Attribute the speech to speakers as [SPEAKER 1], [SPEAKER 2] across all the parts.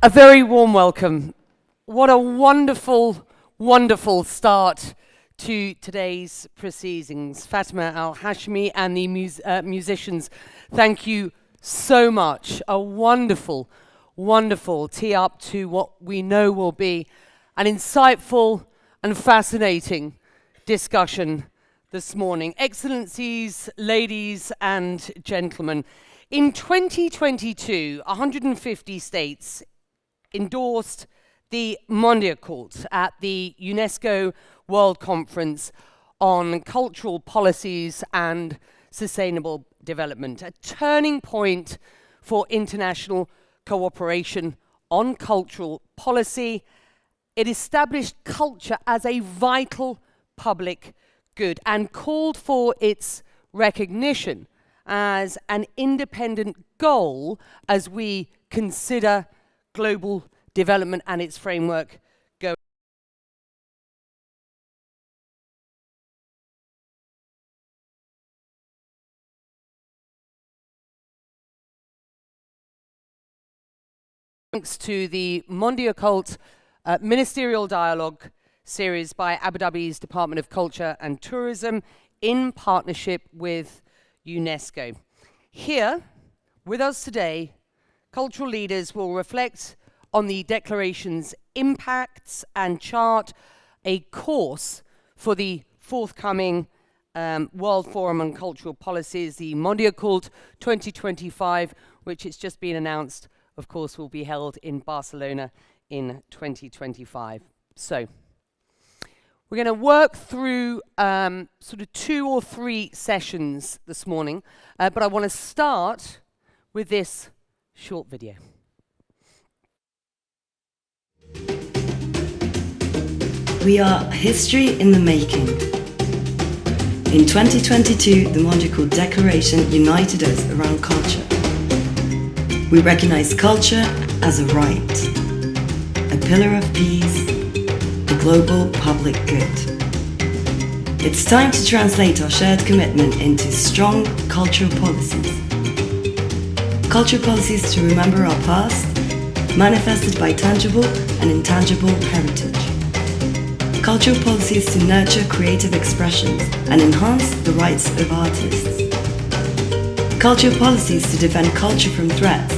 [SPEAKER 1] A very warm welcome. What a wonderful, wonderful start to today's proceedings. Fatima Al-Hashmi and the musicians, thank you so much. A wonderful, wonderful tee up to what we know will be an insightful and fascinating discussion this morning. Excellencies, ladies and gentlemen, in 2022, 150 states endorsed the MONDIACULT at the UNESCO World Conference on Cultural Policies and Sustainable Development, a turning point for international cooperation on cultural policy. It established culture as a vital public good and called for its recognition as an independent goal as we consider global development and its framework going. Thanks to the MONDIACULT Ministerial Dialogue series by Abu Dhabi's Department of Culture and Tourism in partnership with UNESCO. Here with us today, cultural leaders will reflect on the declaration's impacts and chart a course for the forthcoming World Forum on Cultural Policies, the MONDIACULT 2025, which has just been announced, of course, will be held in Barcelona in 2025. So, we're going to work through sort of 2 or 3 sessions this morning, but I want to start with this short video.
[SPEAKER 2] We are history in the making. In 2022, the MONDIACULT Declaration united us around culture. We recognize culture as a right, a pillar of peace, a global public good. It's time to translate our shared commitment into strong cultural policies. Cultural policies to remember our past, manifested by tangible and intangible heritage. Cultural policies to nurture creative expressions and enhance the rights of artists. Cultural policies to defend culture from threats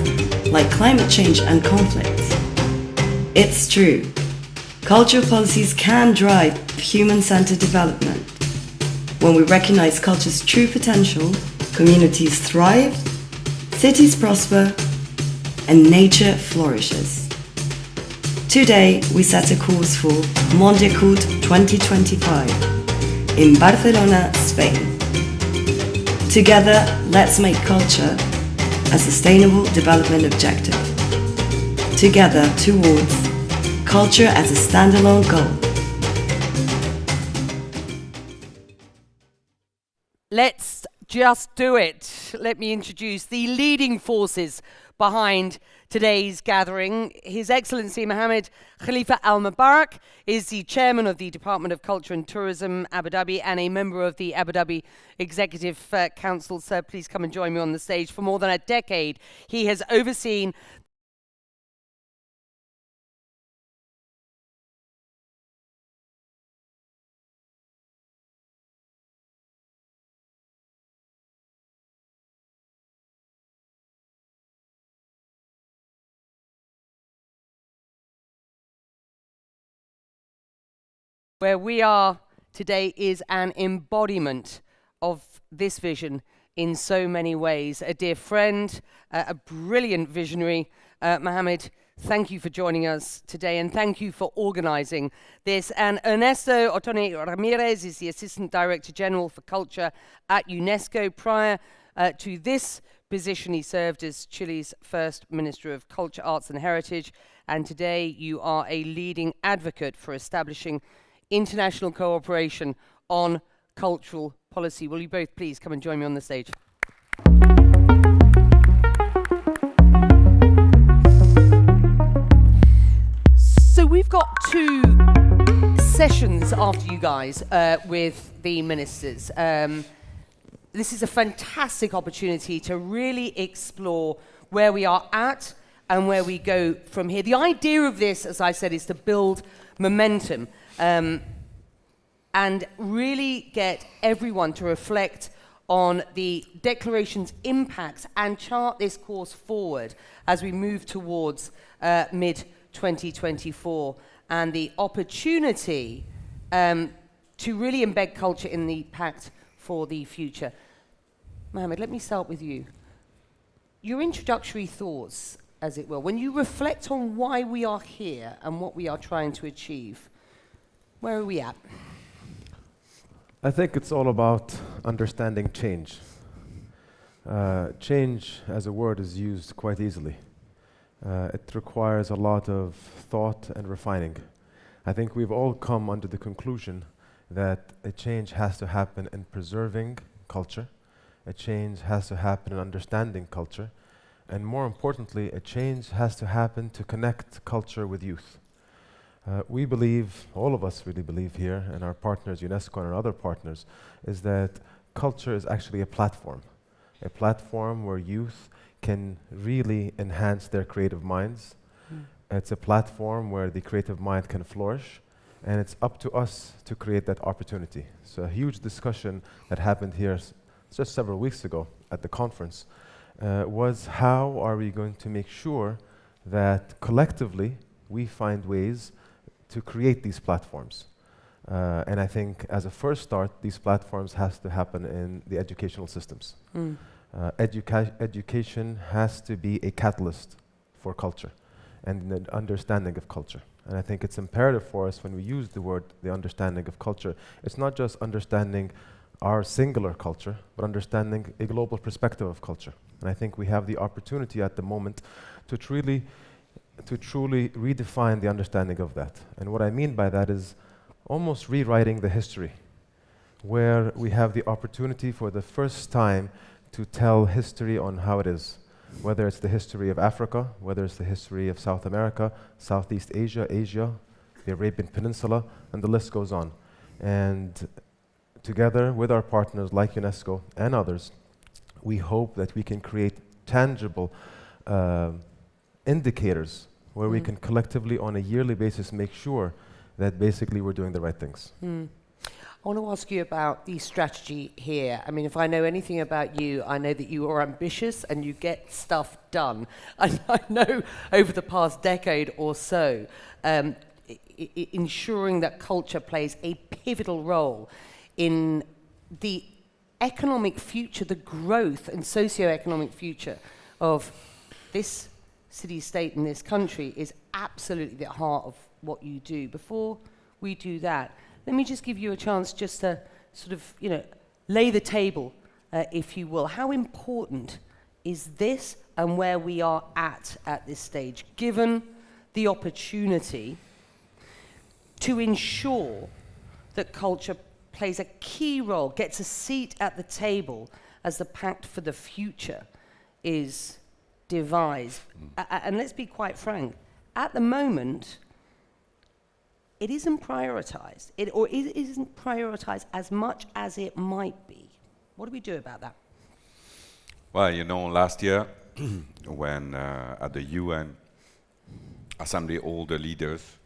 [SPEAKER 2] like climate change and conflicts. It's true, cultural policies can drive human-centered development. When we recognize culture's true potential, communities thrive, cities prosper, and nature flourishes. Today, we set a course for MONDIACULT 2025 in Barcelona, Spain. Together, let's make culture a sustainable development objective. Together towards culture as a standalone goal.
[SPEAKER 1] Let's just do it. Let me introduce the leading forces behind today's gathering. His Excellency Mohammed Khalifa Al Mubarak is the chairman of the Department of Culture and Tourism, Abu Dhabi, and a member of the Abu Dhabi Executive Council. Sir, please come and join me on the stage. For more than a decade, he has overseen where we are today is an embodiment of this vision in so many ways. A dear friend, a brilliant visionary. Mohammed, thank you for joining us today and thank you for organizing this. And Ernesto Otoni Ramirez is the Assistant Director General for Culture at UNESCO. Prior to this position, he served as Chile's first Minister of Culture, Arts and Heritage. And today you are a leading advocate for establishing international cooperation on cultural policy. Will you both please come and join me on the stage? So we've got 2 sessions after you guys with the ministers. This is a fantastic opportunity to really explore where we are at and where we go from here. The idea of this, as I said, is to build momentum and really get everyone to reflect on the declaration's impacts and chart this course forward as we move towards mid-2024 and the opportunity to really embed culture in the pact for the future. Mohammed, let me start with you. Your introductory thoughts, as it will, when you reflect on why we are here and what we are trying to achieve, where are we at?
[SPEAKER 3] I think it's all about understanding change. Change as a word is used quite easily. It requires a lot of thought and refining. I think we've all come under the conclusion that a change has to happen in preserving culture, a change has to happen in understanding culture, and more importantly, a change has to happen to connect culture with youth. We believe, all of us really believe here, and our partners, UNESCO and our other partners, is that culture is actually a platform where youth can really enhance their creative minds. It's a platform where the creative mind can flourish, and it's up to us to create that opportunity. So a huge discussion that happened here just several weeks ago at the conference was how are we going to make sure that collectively we find ways to create these platforms. And I think as a first start, these platforms has to happen in the educational systems. Education has to be a catalyst for culture and an understanding of culture. And I think it's imperative for us when we use the word, the understanding of culture, it's not just understanding our singular culture, but understanding a global perspective of culture. And I think we have the opportunity at the moment to truly redefine the understanding of that. And what I mean by that is almost rewriting the history, where we have the opportunity for the first time to tell history on how it is, whether it's the history of Africa, whether it's the history of South America, Southeast Asia, Asia, the Arabian Peninsula, and the list goes on. And together with our partners like UNESCO and others, we hope that we can create tangible indicators where we can collectively on a yearly basis make sure that basically we're doing the right things.
[SPEAKER 1] I want to ask you about the strategy here. I mean, if I know anything about you, I know that you are ambitious and you get stuff done. And I know over the past decade or so, ensuring that culture plays a pivotal role in the economic future, the growth and socio-economic future of this city-state in this country is absolutely the heart of what you do. Before we do that, let me just give you a chance just to sort of, lay the table, if you will. How important is this and where we are at this stage, given the opportunity to ensure that culture plays a key role, gets a seat at the table as the Pact for the Future is devised? And let's be quite frank, at the moment, it isn't prioritized, it isn't prioritized as much as it might be. What do we do about that?
[SPEAKER 4] Well, last year, when at the UN Assembly, all the leaders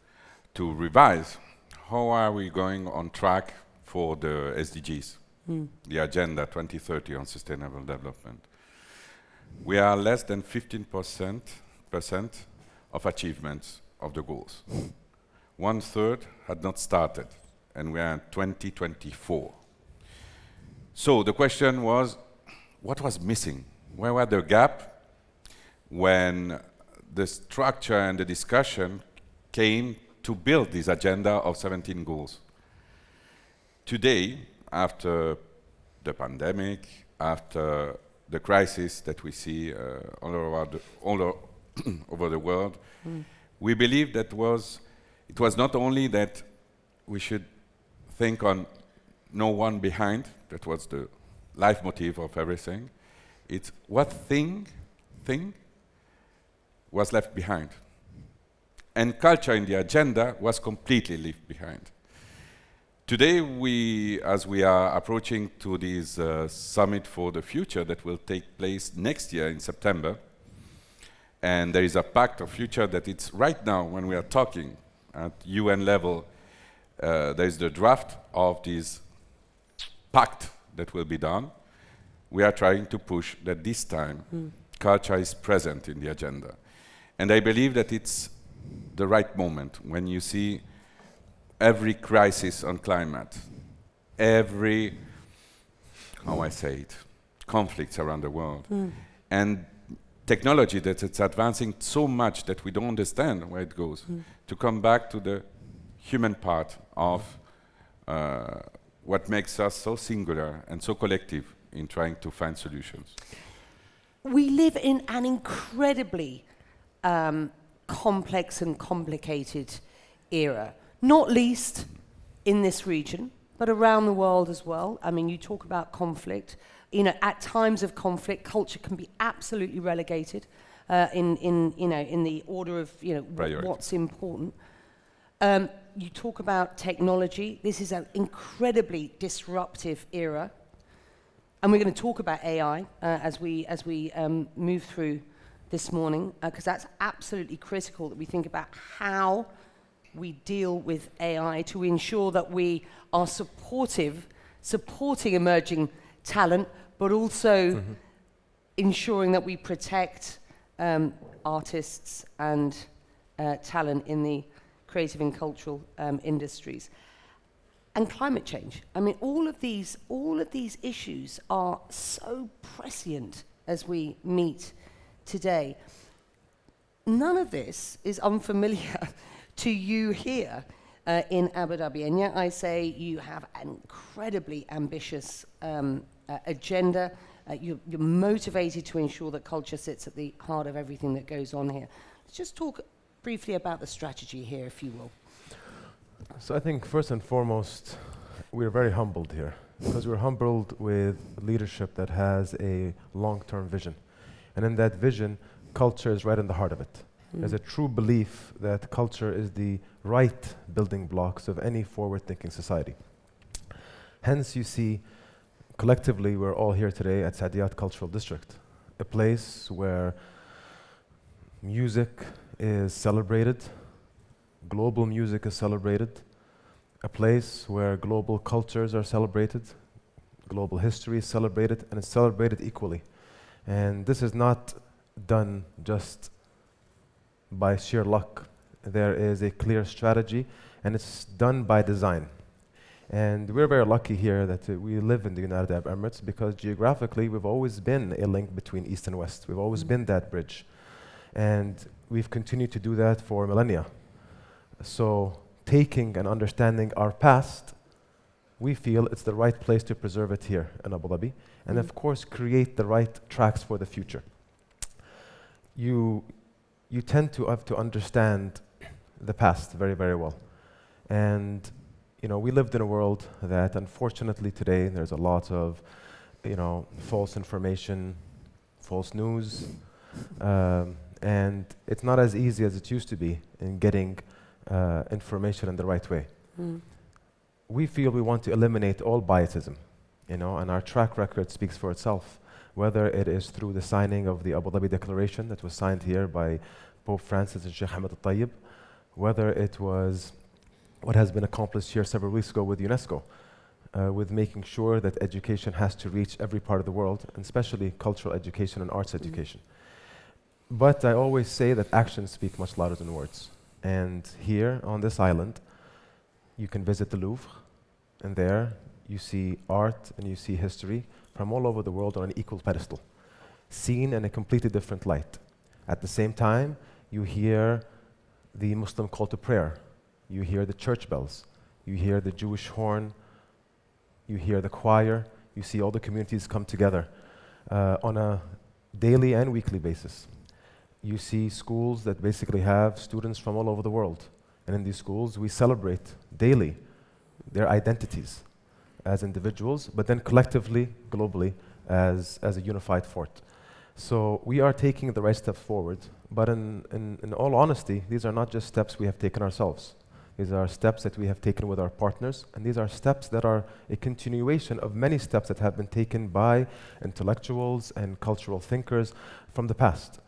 [SPEAKER 4] to revise how are we going on track for the SDGs, the Agenda 2030 on Sustainable Development. We are less than 15% of achievements of the goals. 1/3 had not started, and we are in 2024. So the question was, what was missing? Where were the gaps when the structure and the discussion came to build this agenda of 17 goals? Today, after the pandemic, after the crisis that we see all over the world, we believe that it was not only that we should think on no one behind, that was the leitmotif of everything, it's what thing was left behind. And culture in the agenda was completely left behind. Today, as we are approaching to this summit for the future that will take place next year in September, And there is a pact of future that it's right now when we are talking at UN level, there is the draft of this pact that will be done. We are trying to push that this time culture is present in the agenda. And I believe that it's the right moment when you see every crisis on climate, every, how I say it, conflicts around the world. And technology that it's advancing so much that we don't understand where it goes, to come back to the human part of what makes us so singular and so collective in trying to find solutions.
[SPEAKER 1] We live in an incredibly complex and complicated era, not least in this region, but around the world as well. I mean, you talk about conflict. You know, at times of conflict, culture can be absolutely relegated in the order of what's important. You talk about technology. This is an incredibly disruptive era, and we're going to talk about AI as we move through this morning, because that's absolutely critical that we think about how we deal with AI to ensure that we are supporting emerging talent, but also ensuring that we protect artists and talent in the creative and cultural industries. And climate change. I mean, all of these issues are so prescient as we meet today. None of this is unfamiliar to you here in Abu Dhabi, and yet I say you have an incredibly ambitious agenda. You're motivated to ensure that culture sits at the heart of everything that goes on here. Let's just talk briefly about the strategy here, if you will.
[SPEAKER 3] So I think first and foremost, we're very humbled here, because we're humbled with leadership that has a long-term vision. And in that vision, culture is right in the heart of it. There's a true belief that culture is the right building blocks of any forward-thinking society. Hence, you see, collectively, we're all here today at Saadiyat Cultural District, a place where music is celebrated, global music is celebrated, a place where global cultures are celebrated, global history is celebrated, and it's celebrated equally. And this is not done just by sheer luck. There is a clear strategy, and it's done by design. And we're very lucky here that we live in the United Arab Emirates, because geographically we've always been a link between East and West. We've always been that bridge. And we've continued to do that for millennia. So taking and understanding our past, we feel it's the right place to preserve it here in Abu Dhabi, and of course create the right tracks for the future. You tend to have to understand the past very, very well. And we lived in a world that unfortunately today there's a lot of false information, false news, and it's not as easy as it used to be in getting information in the right way. We feel we want to eliminate all biasism, and our track record speaks for itself, whether it is through the signing of the Abu Dhabi Declaration that was signed here by Pope Francis and Sheikh Hamad al-Tayyib, whether it was what has been accomplished here several weeks ago with UNESCO, with making sure that education has to reach every part of the world, and especially cultural education and arts education. But I always say that actions speak much louder than words. And here on this island, you can visit the Louvre, and there you see art and you see history from all over the world on an equal pedestal, seen in a completely different light. At the same time, you hear the Muslim call to prayer, you hear the church bells, you hear the Jewish horn, you hear the choir, you see all the communities come together on a daily and weekly basis. You see schools that basically have students from all over the world. And in these schools, we celebrate daily their identities as individuals, but then collectively, globally, as a unified fort. So we are taking the right steps forward, but in all honesty, these are not just steps we have taken ourselves. These are steps that we have taken with our partners, and these are steps that are a continuation of many steps that have been taken by intellectuals and cultural thinkers from the past.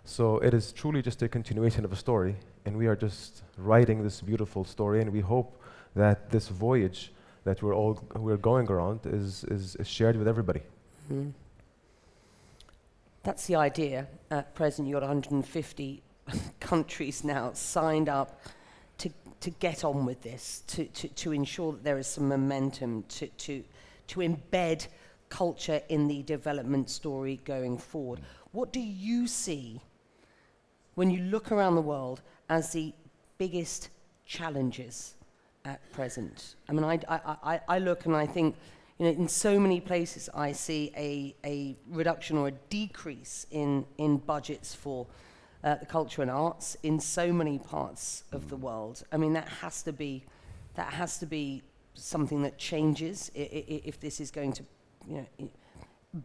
[SPEAKER 3] So it is truly just a continuation of a story, and we are just writing this beautiful story, and we hope that this voyage that we're going around is shared with everybody.
[SPEAKER 1] That's the idea. At present, you've got 150 countries now signed up to get on with this, to ensure that there is some momentum, to embed culture in the development story going forward. What do you see when you look around the world as the biggest challenges at present? I mean, I look and I think, you know, in so many places I see a reduction or a decrease in budgets for the culture and arts in so many parts of the world. I mean, that has to be something that changes if this is going to, you know,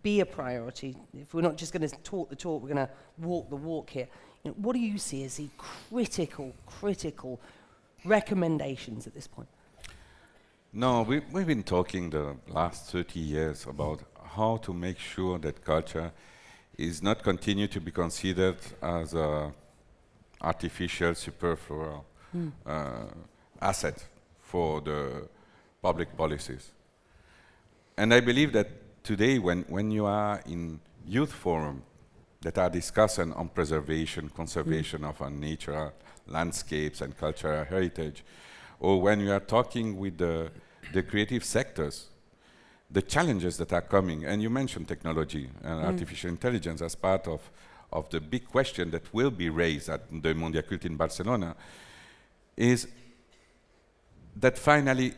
[SPEAKER 1] be a priority. If we're not just going to talk the talk, we're going to walk the walk here. You know, what do you see as the critical recommendations at this point?
[SPEAKER 4] No, we've been talking the last 30 years about how to make sure that culture is not continue to be considered as a artificial, superfluous asset for the public policies. And I believe that today, when you are in youth forum that are discussing on preservation, conservation of our natural landscapes and cultural heritage, or when you are talking with the creative sectors, the challenges that are coming, and you mentioned technology and artificial intelligence as part of the big question that will be raised at the MONDIACULT in Barcelona, is that finally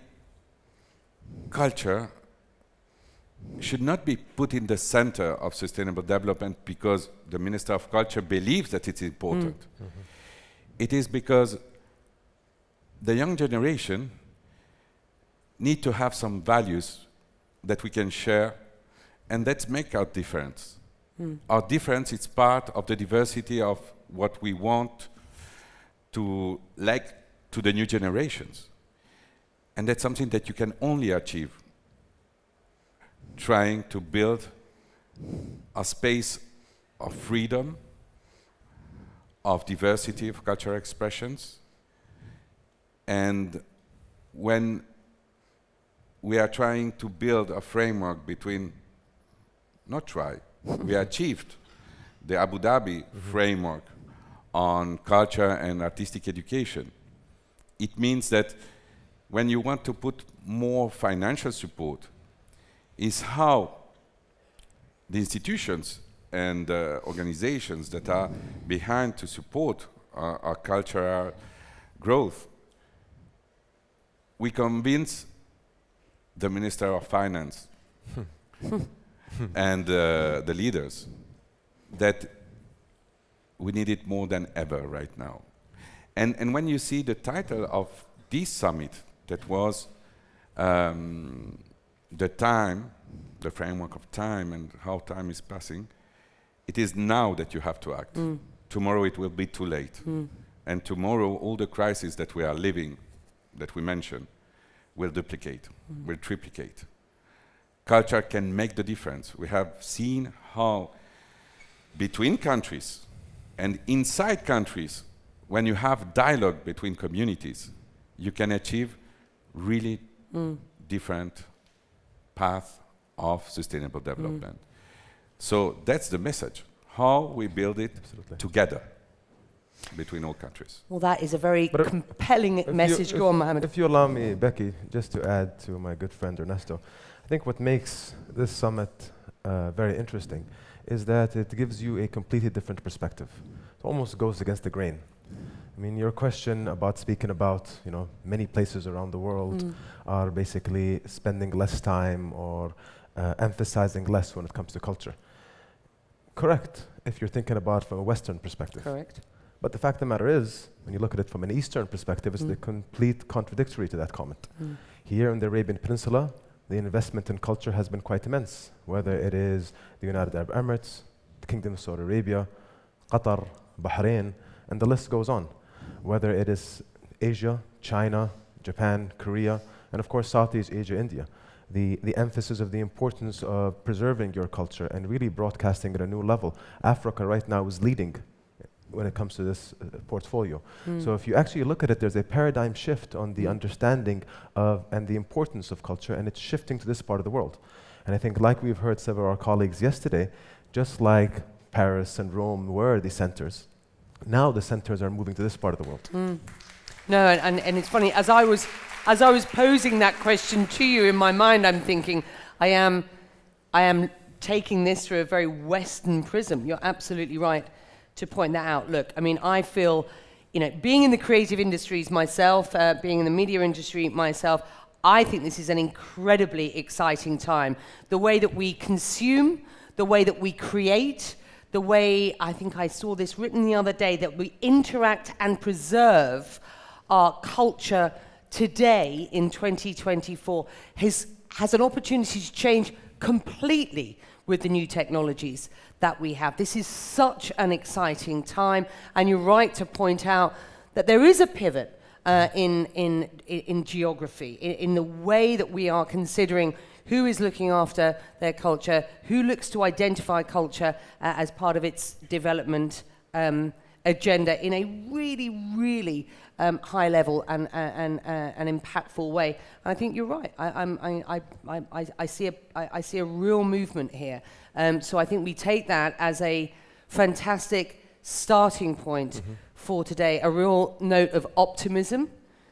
[SPEAKER 4] culture should not be put in the center of sustainable development because the Minister of Culture believes that it's important. It is because the young generation need to have some values that we can share, and that make our difference. Our difference is part of the diversity of what we want to like to the new generations. And that's something that you can only achieve trying to build a space of freedom, of diversity of cultural expressions. And when we are trying to build a framework between, we achieved the Abu Dhabi framework on culture and artistic education. It means that when you want to put more financial support, is how the institutions and organizations that are behind to support our cultural growth, we convince the Minister of Finance and the leaders that we need it more than ever right now. And when you see the title of this summit, that was the time, the framework of time and how time is passing, it is now that you have to act. Tomorrow it will be too late. And tomorrow all the crises that we are living, that we mentioned, will duplicate, will triplicate. Culture can make the difference. We have seen how between countries and inside countries, when you have dialogue between communities, you can achieve really different path of sustainable development. So that's the message, how we build it together between all countries.
[SPEAKER 1] Well, that is a very compelling message. Go on, Mohammed.
[SPEAKER 3] If you allow me, Becky, just to add to my good friend Ernesto, I think what makes this summit very interesting is that it gives you a completely different perspective. It almost goes against the grain. I mean, your question about speaking about, you know, many places around the world are basically spending less time or emphasizing less when it comes to culture. Correct, if you're thinking about it from a Western perspective.
[SPEAKER 1] Correct.
[SPEAKER 3] But the fact of the matter is, when you look at it from an Eastern perspective, it's the complete contradictory to that comment. Here in the Arabian Peninsula, the investment in culture has been quite immense, whether it is the United Arab Emirates, the Kingdom of Saudi Arabia, Qatar, Bahrain, and the list goes on. Whether it is Asia, China, Japan, Korea, and of course Southeast Asia, India. The emphasis of the importance of preserving your culture and really broadcasting at a new level. Africa right now is leading when it comes to this portfolio. So if you actually look at it, there's a paradigm shift on the understanding of and the importance of culture, and it's shifting to this part of the world. And I think, like we've heard several of our colleagues yesterday, just like Paris and Rome were the centers, now the centers are moving to this part of the world.
[SPEAKER 1] No, and it's funny, as I was posing that question to you in my mind, I'm thinking, I am taking this through a very Western prism. You're absolutely right to point that out. Look, I mean, I feel, being in the creative industries myself, being in the media industry myself, I think this is an incredibly exciting time. The way that we consume, the way that we create, the way, I think I saw this written the other day, that we interact and preserve our culture today in 2024 has an opportunity to change completely with the new technologies that we have. This is such an exciting time, and you're right to point out that there is a pivot in geography, in the way that we are considering who is looking after their culture, who looks to identify culture as part of its development agenda in a really, really high level and impactful way. And I think you're right. I see a real movement here. So I think we take that as a fantastic starting point for today. A real note of optimism.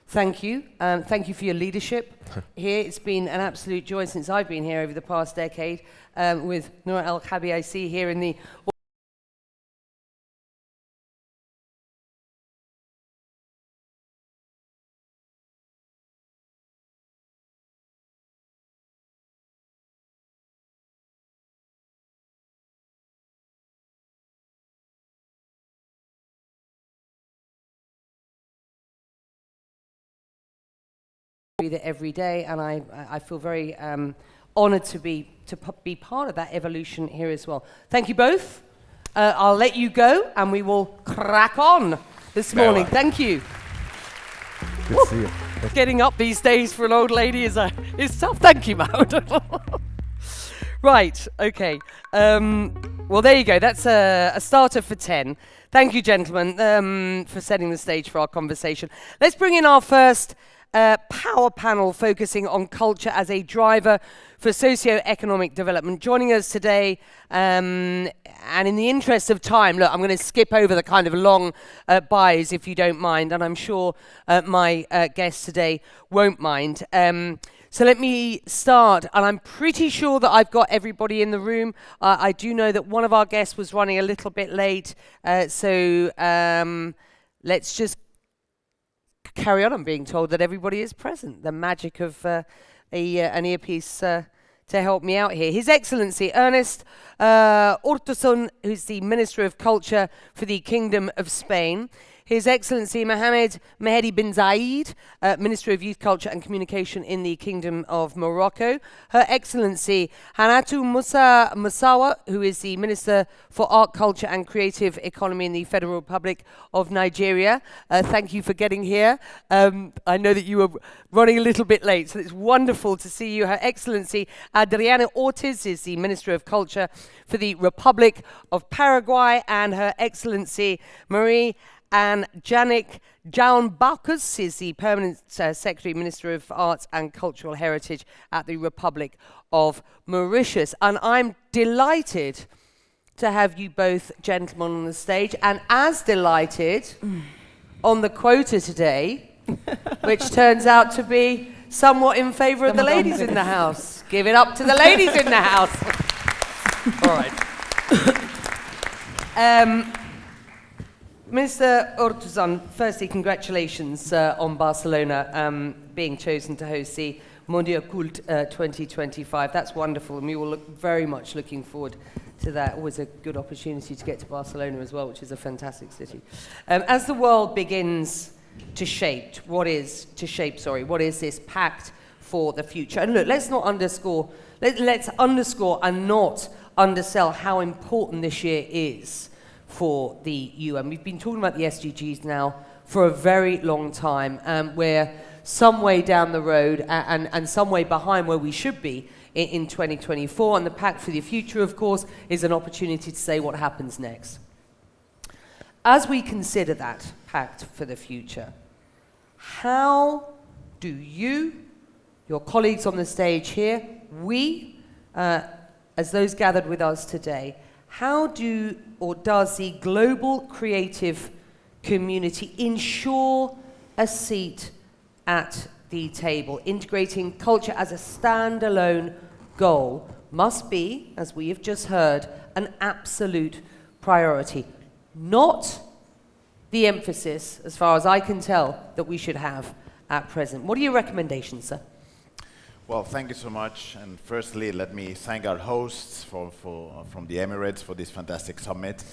[SPEAKER 1] Thank you. Thank you for your leadership here. It's been an absolute joy since I've been here over the past decade with Noor Al-Khabi, I see here in the every day, and I feel very honoured to be part of that evolution here as well. Thank you both. I'll let you go, and we will crack on this morning. Thank you.
[SPEAKER 3] Good to see you.
[SPEAKER 1] Getting up these days for an old lady is tough. Thank you, Maud. Right. Okay. Well, there you go. That's a starter for 10. Thank you, gentlemen, for setting the stage for our conversation. Let's bring in our first power panel focusing on culture as a driver for socio-economic development. Joining us today, and in the interest of time, look, I'm going to skip over the kind of long bios if you don't mind, and I'm sure my guests today won't mind. So let me start, and I'm pretty sure that I've got everybody in the room. I do know that one of our guests was running a little bit late, so let's just carry on. I'm being told that everybody is present. The magic of an earpiece to help me out here. His Excellency Ernest Urtasun, who's the Minister of Culture for the Kingdom of Spain. His Excellency Mohammed Mehdi bin Zayed, Minister of Youth, Culture and Communication in the Kingdom of Morocco. Her Excellency Hanatu Musa Musawa, who is the Minister for Art, Culture and Creative Economy in the Federal Republic of Nigeria. Thank you for getting here. I know that you were running a little bit late, so it's wonderful to see you. Her Excellency Adriana Ortiz is the Minister of Culture for the Republic of Paraguay, and Her Excellency Marie and Janik Jaunbaucus is the Permanent Secretary, Minister of Arts and Cultural Heritage at the Republic of Mauritius. And I'm delighted to have you both gentlemen on the stage, and as delighted on the quota today, which turns out to be somewhat in favour of the ladies in the house. Give it up to the ladies in the house. All right. Mr. Urtasun, firstly, congratulations on Barcelona being chosen to host the MONDIACULT 2025. That's wonderful, and we will look very much looking forward to that. Always a good opportunity to get to Barcelona as well, which is a fantastic city. As the world begins to shape, what is this pact for the future? And look, let's underscore and not undersell how important this year is for the UN. We've been talking about the SDGs now for a very long time. We're some way down the road and some way behind where we should be in 2024. And the Pact for the Future, of course, is an opportunity to say what happens next. as we consider that pact for the future, how do you, your colleagues on the stage here, we, as those gathered with us today, how do or does the global creative community ensure a seat at the table? Integrating culture as a standalone goal must be, as we have just heard, an absolute priority, not the emphasis, as far as I can tell, that we should have at present. What are your recommendations, sir?
[SPEAKER 5] Well, thank you so much. And firstly, let me thank our hosts from the Emirates for this fantastic summit.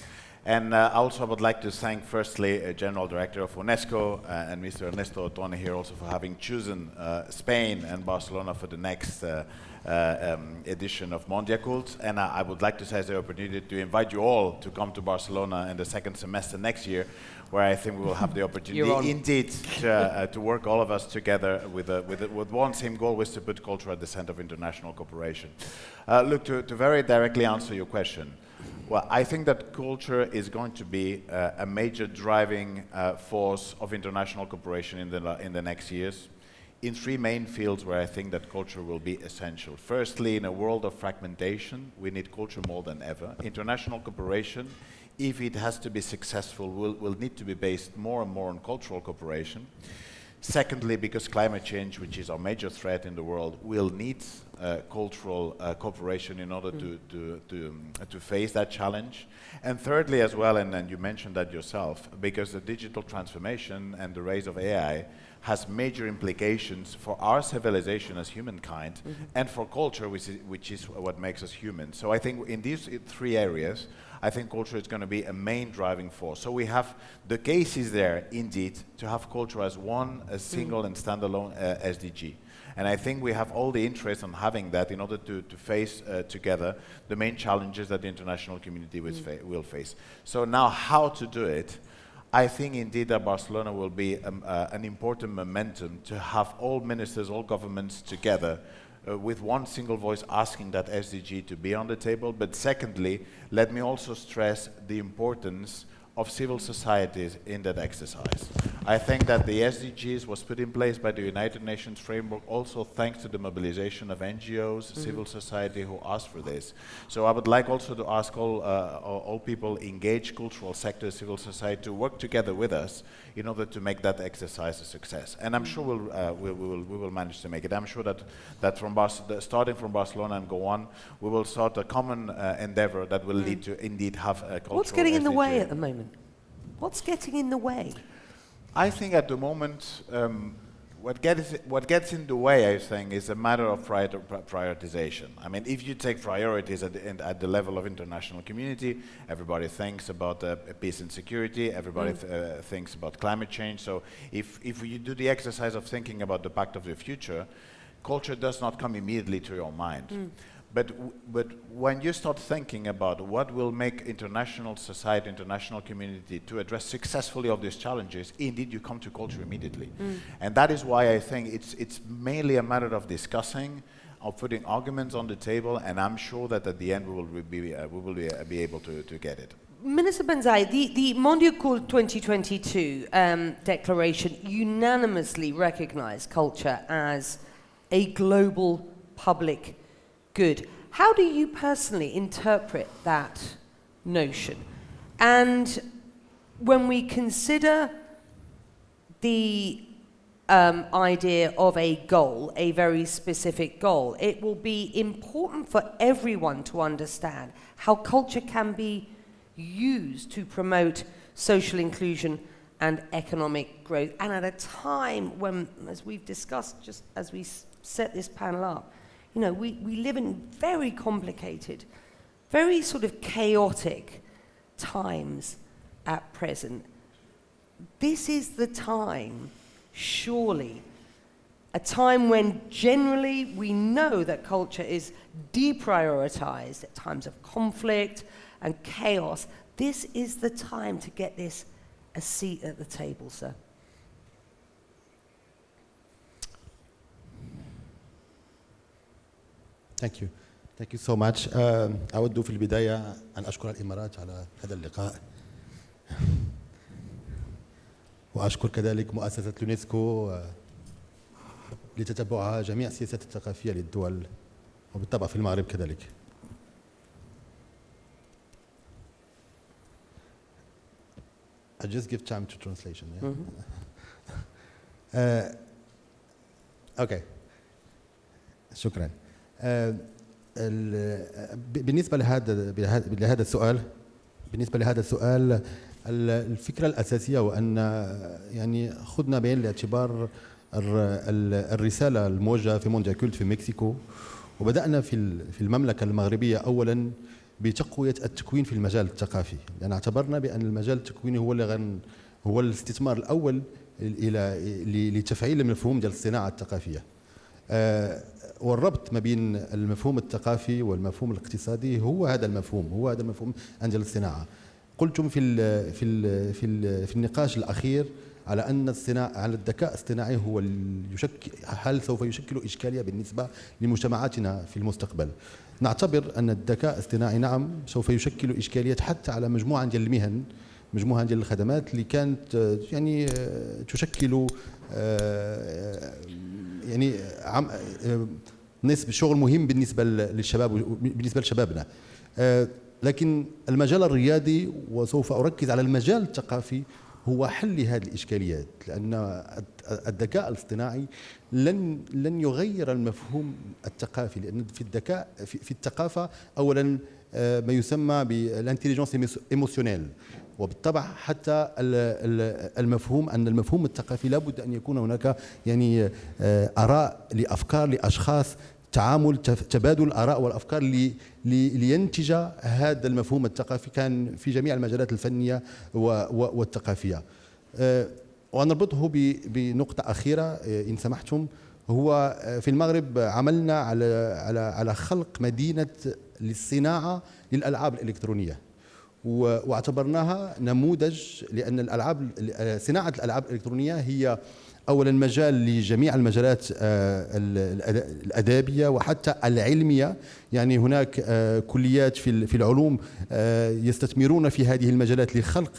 [SPEAKER 5] And also I would like to thank firstly General Director of UNESCO and Mr. Ernesto Otone here also for having chosen Spain and Barcelona for the next edition of MONDIACULT. And I would like to seize the opportunity to invite you all to come to Barcelona in the second semester next year, where I think we will have the opportunity indeed to work all of us together with one same goal, which is to put culture at the center of international cooperation. Look, to very directly answer your question, well, I think that culture is going to be a major driving force of international cooperation in the next years, in three main fields where I think that culture will be essential. Firstly, in a world of fragmentation, we need culture more than ever. International cooperation, if it has to be successful, will need to be based more and more on cultural cooperation. Secondly, because climate change, which is our major threat in the world, will need cultural cooperation in order to face that challenge. And thirdly as well, and you mentioned that yourself, because the digital transformation and the rise of AI has major implications for our civilization as humankind and for culture, which is what makes us human. So I think in these three areas, I think culture is going to be a main driving force. So we have the cases there, indeed, to have culture as a single and standalone SDG. And I think we have all the interest in having that in order to face together the main challenges that the international community will face. So now how to do it? I think indeed that Barcelona will be an important momentum to have all ministers, all governments together with one single voice asking that SDG to be on the table. But secondly, let me also stress the importance of civil societies in that exercise. I think that the SDGs was put in place by the United Nations framework also thanks to the mobilization of NGOs, civil society who asked for this. So I would like also to ask all people engaged cultural sector, civil society to work together with us in order to make that exercise a success. And I'm sure we will manage to make it. I'm sure that from starting from Barcelona and go on, we will start a common endeavor that will lead to indeed have a cultural
[SPEAKER 1] What's getting in the
[SPEAKER 5] SDG.
[SPEAKER 1] way at the moment? What's getting in the way?
[SPEAKER 5] I think at the moment, what gets in the way, I think, is a matter of prioritization. I mean, if you take priorities at the level of international community, everybody thinks about peace and security, everybody thinks about climate change. So if you do the exercise of thinking about the Pact of the Future, culture does not come immediately to your mind. But when you start thinking about what will make international society, international community to address successfully of these challenges, indeed you come to culture immediately. And that is why I think it's mainly a matter of discussing, of putting arguments on the table, and I'm sure that at the end we will be able to get it.
[SPEAKER 1] Minister Benzai, the MONDIACULT 2022 declaration unanimously recognized culture as a global public good. How do you personally interpret that notion? And when we consider the idea of a goal, a very specific goal, it will be important for everyone to understand how culture can be used to promote social inclusion and economic growth. And at a time when, as we've discussed just as we set this panel up, you know, we live in very complicated, very sort of chaotic times at present. This is the time, surely, a time when generally we know that culture is deprioritized at times of conflict and chaos. This is the time to get this a seat at the table, sir.
[SPEAKER 6] Thank you. Thank you so much. أود في البداية أن أشكر الإمارات على هذا اللقاء. وأشكر كذلك مؤسسة اليونسكو لتتبعها جميع السياسات الثقافية للدول وبالطبع في المغرب كذلك. I just give time to translation. Okay. شكرا. بالنسبة لهذا السؤال الفكرة الأساسية وأن يعني خذنا بعين الاعتبار الرسالة الموجهة في موندياكولت في مكسيكو، وبدأنا في المملكة المغربية أولا بتقوية التكوين في المجال الثقافي، لأن اعتبرنا بأن المجال التكويني هو الاستثمار الأول لتفعيل المفهوم ديال الصناعة الثقافية. والربط ما بين المفهوم الثقافي والمفهوم الاقتصادي هو هذا المفهوم عند الصناعة. قلتم في النقاش الأخير على أن على الذكاء الاصطناعي هل سوف يشكل إشكالية بالنسبة لمجتمعاتنا في المستقبل. نعتبر أن الذكاء الاصطناعي نعم سوف يشكل إشكالية حتى على مجموعة ديال المهن، مجموعة ديال الخدمات اللي كانت يعني تشكل يعني نسبة شغل مهم بالنسبة للشباب بالنسبة لشبابنا. لكن المجال الريادي وسوف أركز على المجال الثقافي هو حل هذه الإشكاليات، لأن الذكاء الاصطناعي لن يغير المفهوم الثقافي، لأن في الثقافة أولا ما يسمى بالانتيليجنس ايموشنيل، وبالطبع حتى المفهوم الثقافي لابد أن يكون هناك يعني آراء لأفكار لأشخاص، تعامل تبادل الآراء والأفكار لينتج هذا المفهوم الثقافي كان في جميع المجالات الفنية والثقافية. ونربطه بنقطة أخيرة إن سمحتم، هو في المغرب عملنا على خلق مدينة للصناعة للألعاب الإلكترونية، واعتبرناها نموذج، لأن صناعة الألعاب الإلكترونية هي أولا مجال لجميع المجالات الأدبية وحتى العلمية. يعني هناك كليات في العلوم يستثمرون في هذه المجالات لخلق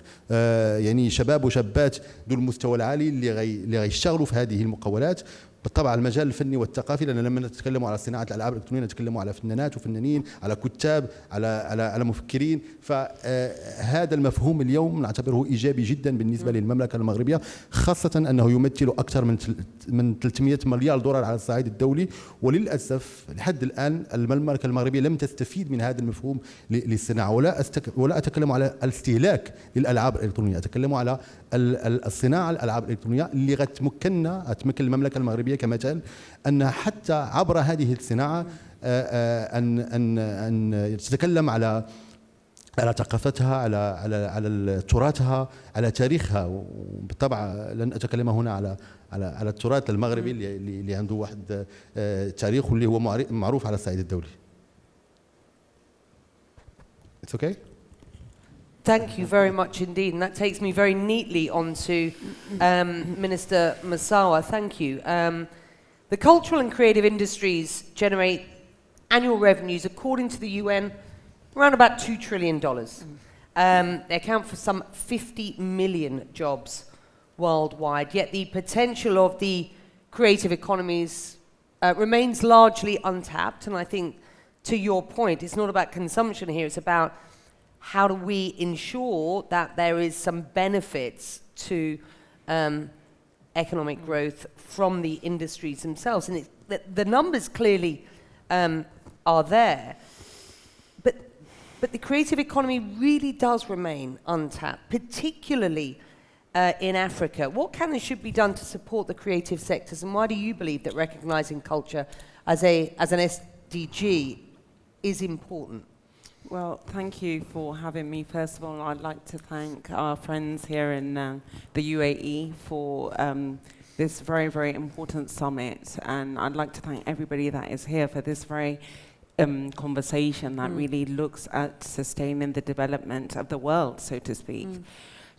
[SPEAKER 6] يعني شباب وشابات ذو المستوى العالي اللي غيشتغلوا في هذه المقاولات. بالطبع المجال الفني والثقافي، لأن لما نتكلم على صناعة الألعاب الإلكترونية نتكلم على فنانات وفنانين، على كتاب، على مفكرين. فهذا المفهوم اليوم نعتبره إيجابي جدا بالنسبة للمملكة المغربية، خاصة أنه يمثل أكثر من 300 مليار دولار على الصعيد الدولي. وللأسف لحد الآن المملكة المغربية لم تستفيد من هذا المفهوم للصناعة، ولا أتكلم على الاستهلاك للألعاب الإلكترونية، أتكلم على الصناعة الألعاب الإلكترونية اللي تمكن المملكة المغربية كمثال أن حتى عبر هذه الصناعة أن تتكلم على ثقافتها، على تراثها، على تاريخها. وبالطبع لن أتكلم هنا على التراث المغربي اللي عنده واحد تاريخ اللي هو معروف على الصعيد الدولي. It's okay?
[SPEAKER 1] Thank you very much indeed, and that takes me very neatly on to Minister Massawa. Thank you. The cultural and creative industries generate annual revenues, according to the UN, around about $2 trillion. They account for some 50 million jobs worldwide, yet the potential of the creative economies remains largely untapped. And I think, to your point, it's not about consumption here, it's about how do we ensure that there is some benefits to economic growth from the industries themselves. And the numbers clearly are there. But the creative economy really does remain untapped, particularly in Africa. What can and should be done to support the creative sectors, and why do you believe that recognizing culture as an SDG is important?
[SPEAKER 7] Well, thank you for having me. First of all, I'd like to thank our friends here in the UAE for this very, very important summit. And I'd like to thank everybody that is here for this very conversation that really looks at sustaining the development of the world, so to speak.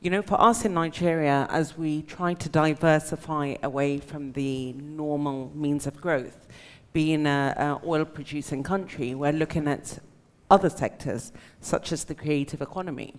[SPEAKER 7] You know, for us in Nigeria, as we try to diversify away from the normal means of growth, being an oil-producing country, we're looking at other sectors, such as the creative economy.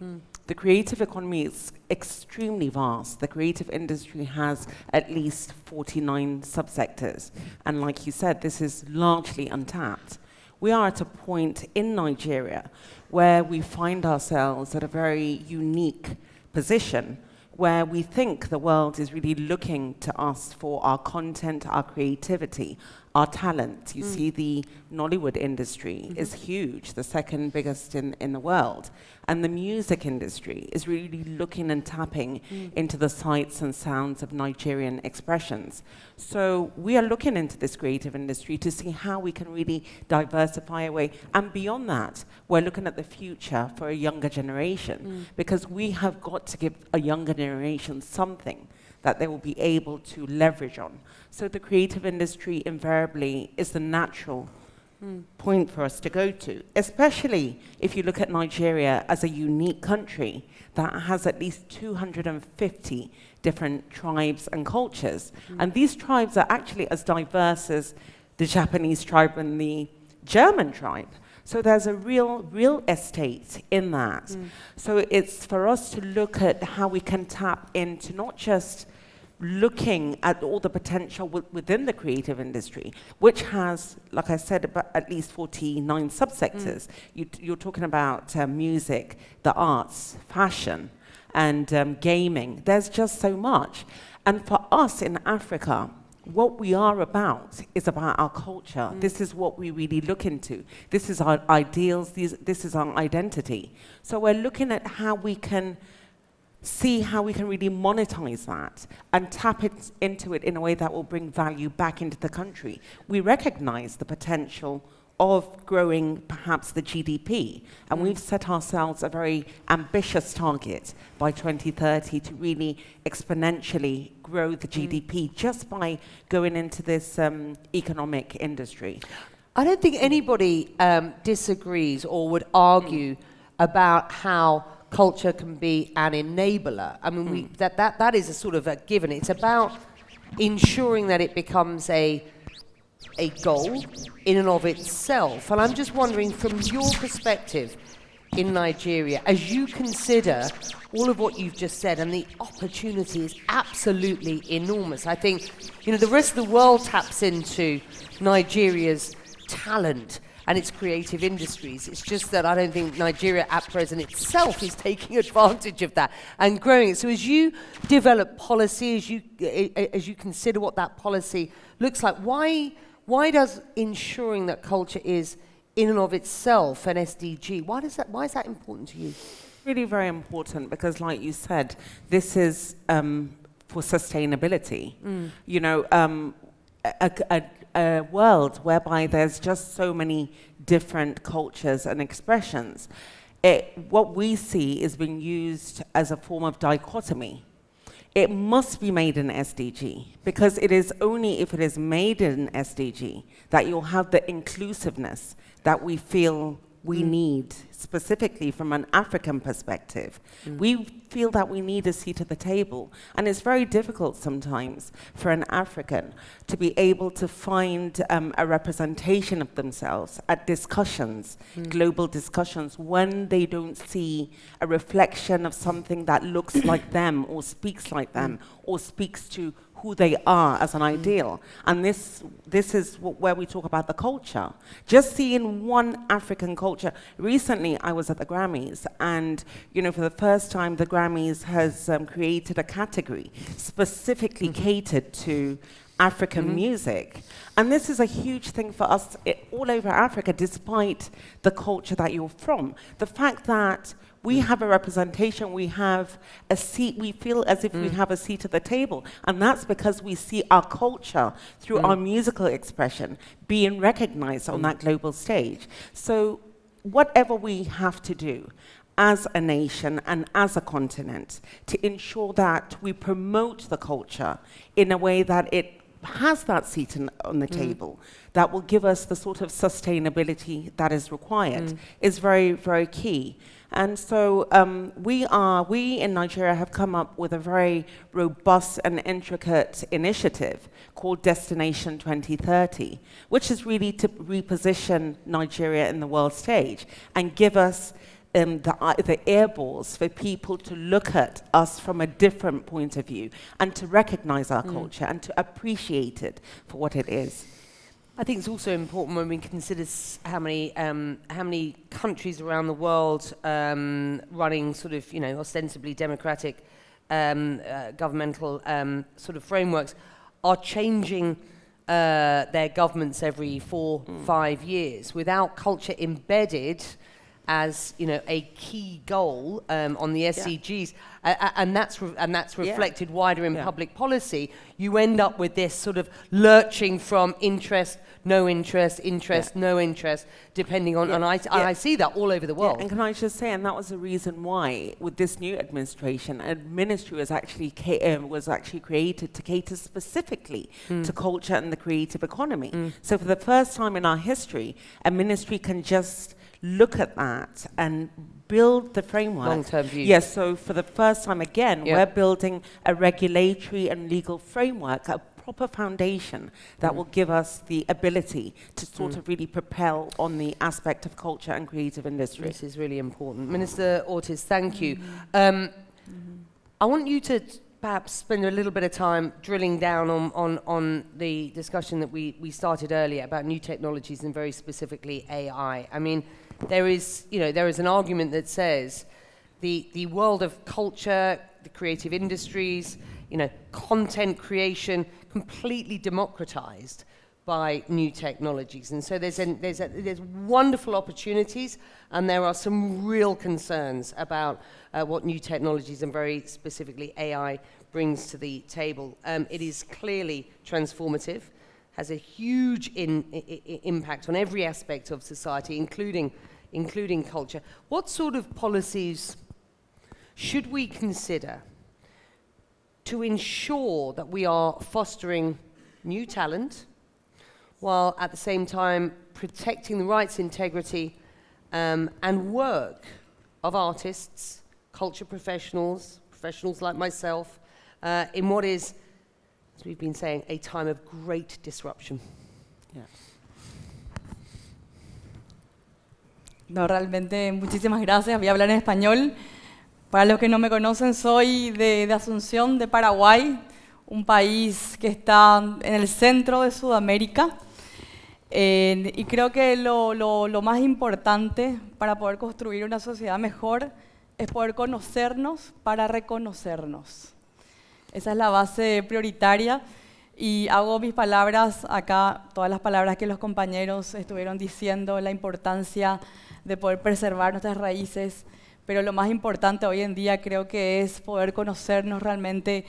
[SPEAKER 7] the creative economy is extremely vast. The creative industry has at least 49 subsectors. And like you said, this is largely untapped. We are at a point in Nigeria where we find ourselves at a very unique position where we think the world is really looking to us for our content, our creativity, our talent. You see the Nollywood industry is huge, the second biggest in the world. And the music industry is really looking and tapping into the sights and sounds of Nigerian expressions. So we are looking into this creative industry to see how we can really diversify away. And beyond that, we're looking at the future for a younger generation because we have got to give a younger generation something that they will be able to leverage on. So the creative industry invariably is the natural point for us to go to, especially if you look at Nigeria as a unique country that has at least 250 different tribes and cultures. And these tribes are actually as diverse as the Japanese tribe and the German tribe. So there's a real estate in that. So it's for us to look at how we can tap into not just looking at all the potential within the creative industry, which has, like I said, about at least 49 subsectors. You're talking about music, the arts, fashion, and gaming. There's just so much. And for us in Africa, what we are about is about our culture. This is what we really look into. This is our ideals. This is our identity. So we're looking at how we can see how we can really monetize that and tap into it in a way that will bring value back into the country. We recognize the potential of growing perhaps the GDP, and we've set ourselves a very ambitious target by 2030 to really exponentially grow the GDP just by going into this economic industry.
[SPEAKER 1] I don't think anybody disagrees or would argue about how culture can be an enabler. I mean, that is a sort of a given. It's about ensuring that it becomes a goal in and of itself. And I'm just wondering, from your perspective in Nigeria, as you consider all of what you've just said, and the opportunity is absolutely enormous. I think, the rest of the world taps into Nigeria's talent and its creative industries. It's just that I don't think Nigeria at present itself is taking advantage of that and growing it. So as you develop policy, as you consider what that policy looks like, why does ensuring that culture is in and of itself an SDG, why is that important to you?
[SPEAKER 7] Really very important because, like you said, this is for sustainability. A world whereby there's just so many different cultures and expressions. What we see is being used as a form of dichotomy. It must be made in SDG because it is only if it is made in SDG that you'll have the inclusiveness that we feel we need, specifically from an African perspective. We feel that we need a seat at the table. And it's very difficult sometimes for an African to be able to find a representation of themselves at discussions, global discussions, when they don't see a reflection of something that looks like them or speaks like them or speaks to who they are as an ideal. And this is where we talk about the culture. Just seeing one African culture. Recently, I was at the Grammys, and for the first time, the Grammys has created a category specifically catered to African music. And this is a huge thing for us all over Africa, despite the culture that you're from. The fact that we have a representation, we have a seat, we feel as if we have a seat at the table. And that's because we see our culture through our musical expression being recognized on that global stage. So whatever we have to do as a nation and as a continent to ensure that we promote the culture in a way that it has that seat on the table, that will give us the sort of sustainability that is required, is very, very key. And so we in Nigeria have come up with a very robust and intricate initiative called Destination 2030, which is really to reposition Nigeria in the world stage and give us the airballs for people to look at us from a different point of view and to recognize our culture and to appreciate it for what it is.
[SPEAKER 1] I think it's also important when we consider how many countries around the world running sort of, ostensibly democratic governmental sort of frameworks are changing their governments every 4-5 years without culture embedded as a key goal on the SDGs, and that's reflected wider in public policy. You end up with this sort of lurching from interest, no interest, no interest, depending on. And I see that all over the world.
[SPEAKER 7] And can I just say, and that was the reason why, with this new administration, a ministry was actually created to cater specifically to culture and the creative economy. So for the first time in our history, a ministry can just look at that and build the framework.
[SPEAKER 1] Long-term view.
[SPEAKER 7] Yes, so for the first time again, we're building a regulatory and legal framework, a proper foundation that will give us the ability to sort of really propel on the aspect of culture and creative industry.
[SPEAKER 1] This is really important. Minister Ortiz, thank you. I want you to perhaps spend a little bit of time drilling down on the discussion that we started earlier about new technologies and very specifically AI. I mean, there is an argument that says the world of culture, the creative industries, content creation, completely democratized by new technologies. And so there's wonderful opportunities, and there are some real concerns about what new technologies and very specifically AI brings to the table. It is clearly transformative, has a huge impact on every aspect of society, including culture. What sort of policies should we consider to ensure that we are fostering new talent, while at the same time protecting the rights integrity and work of artists, culture professionals like myself, in what is, as we've been saying, a time of great disruption?
[SPEAKER 7] Yeah.
[SPEAKER 8] No, realmente muchísimas gracias. Voy a hablar en español. Para los que no me conocen, soy de Asunción, de Paraguay, un país que está en el centro de Sudamérica. Y creo que lo más importante para poder construir una sociedad mejor es poder conocernos para reconocernos. Esa es la base prioritaria, y hago mis palabras acá, todas las palabras que los compañeros estuvieron diciendo, la importancia de poder preservar nuestras raíces, pero lo más importante hoy en día creo que es poder conocernos realmente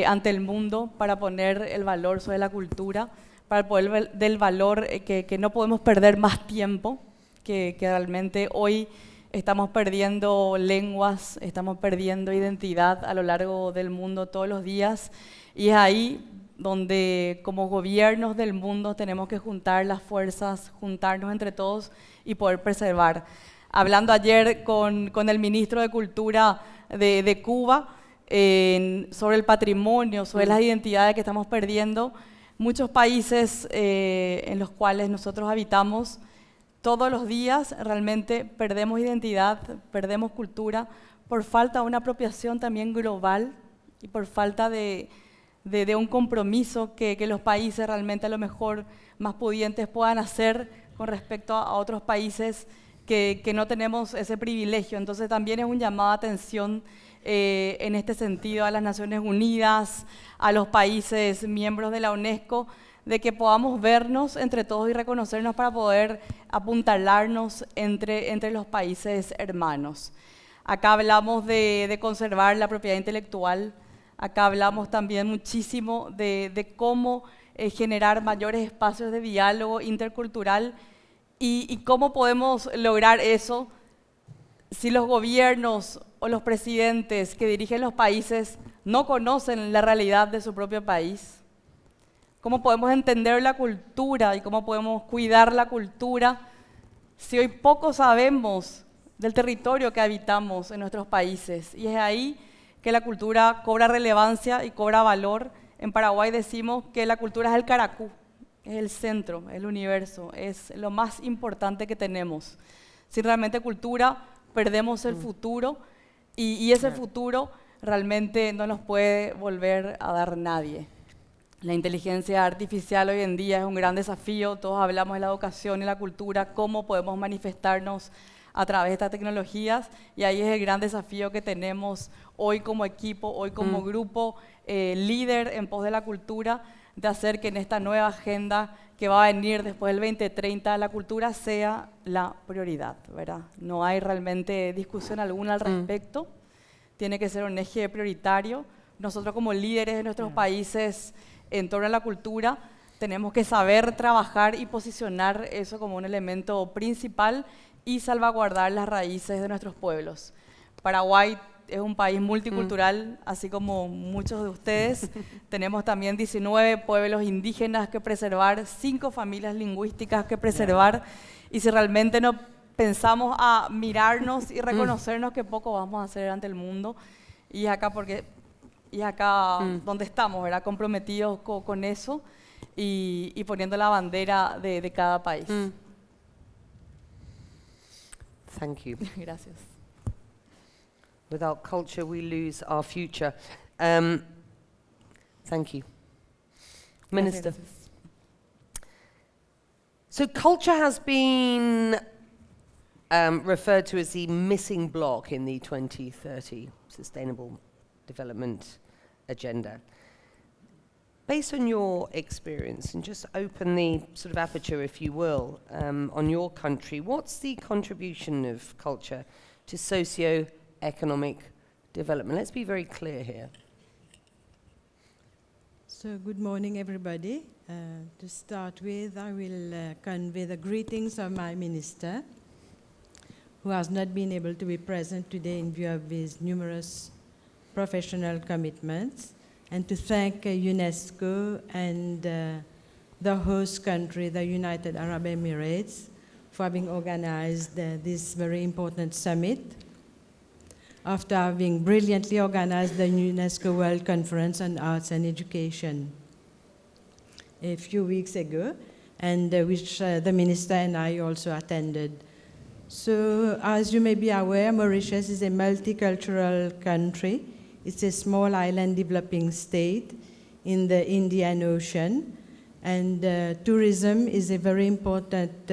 [SPEAKER 8] ante el mundo para poner el valor sobre la cultura, para poder del valor que no podemos perder más tiempo, que realmente hoy estamos perdiendo lenguas, estamos perdiendo identidad a lo largo del mundo todos los días, y es ahí donde como gobiernos del mundo tenemos que juntar las fuerzas, juntarnos entre todos y poder preservar. Hablando ayer con el ministro de Cultura de Cuba sobre el patrimonio, sobre las identidades que estamos perdiendo, muchos países en los cuales nosotros habitamos, todos los días realmente perdemos identidad, perdemos cultura por falta de una apropiación también global y por falta de un compromiso que los países realmente a lo mejor más pudientes puedan hacer con respecto a otros países que no tenemos ese privilegio. Entonces también es un llamado de atención en este sentido a las Naciones Unidas, a los países miembros de la UNESCO, de que podamos vernos entre todos y reconocernos para poder apuntalarnos entre los países hermanos. Acá hablamos de conservar la propiedad intelectual, acá hablamos también muchísimo de cómo generar mayores espacios de diálogo intercultural y cómo podemos lograr eso si los gobiernos o los presidentes que dirigen los países no conocen la realidad de su propio país. ¿Cómo podemos entender la cultura y cómo podemos cuidar la cultura si hoy poco sabemos del territorio que habitamos en nuestros países? Y es ahí que la cultura cobra relevancia y cobra valor. En Paraguay decimos que la cultura es el caracú, es el centro, el universo, es lo más importante que tenemos. Sin realmente cultura perdemos el futuro y ese futuro realmente no nos puede volver a dar nadie. La inteligencia artificial hoy en día es un gran desafío, todos hablamos de la educación y la cultura, cómo podemos manifestarnos a través de estas tecnologías, y ahí es el gran desafío que tenemos hoy como equipo, hoy como grupo líder en pos de la cultura, de hacer que en esta nueva agenda que va a venir después del 2030 la cultura sea la prioridad, ¿verdad? No hay realmente discusión alguna al respecto, tiene que ser un eje prioritario. Nosotros como líderes de nuestros países en torno a la cultura tenemos que saber trabajar y posicionar eso como un elemento principal y salvaguardar las raíces de nuestros pueblos. Paraguay es un país multicultural, así como muchos de ustedes. Tenemos también 19 pueblos indígenas que preservar, 5 familias lingüísticas que preservar, y si realmente no pensamos a mirarnos y reconocernos, que poco vamos a hacer ante el mundo. Y es acá donde estamos, ¿verdad? Comprometidos con eso y poniendo la bandera de cada país.
[SPEAKER 1] Thank you.
[SPEAKER 8] Gracias.
[SPEAKER 1] Without culture, we lose our future. Thank you. Minister.
[SPEAKER 8] Gracias.
[SPEAKER 1] So culture has been referred to as the missing block in the 2030 Sustainable Development Agenda. Based on your experience, and just open the sort of aperture, if you will, on your country, what's the contribution of culture to socio-economic development? Let's be very clear here.
[SPEAKER 9] So good morning, everybody. To start with, I will convey the greetings of my minister, who has not been able to be present today in view of his numerous professional commitments, and to thank UNESCO and the host country, the United Arab Emirates, for having organized this very important summit after having brilliantly organized the UNESCO World Conference on Arts and Education a few weeks ago, and which the minister and I also attended. So, as you may be aware, Mauritius is a multicultural country. It's a small island developing state in the Indian Ocean, and tourism is a very important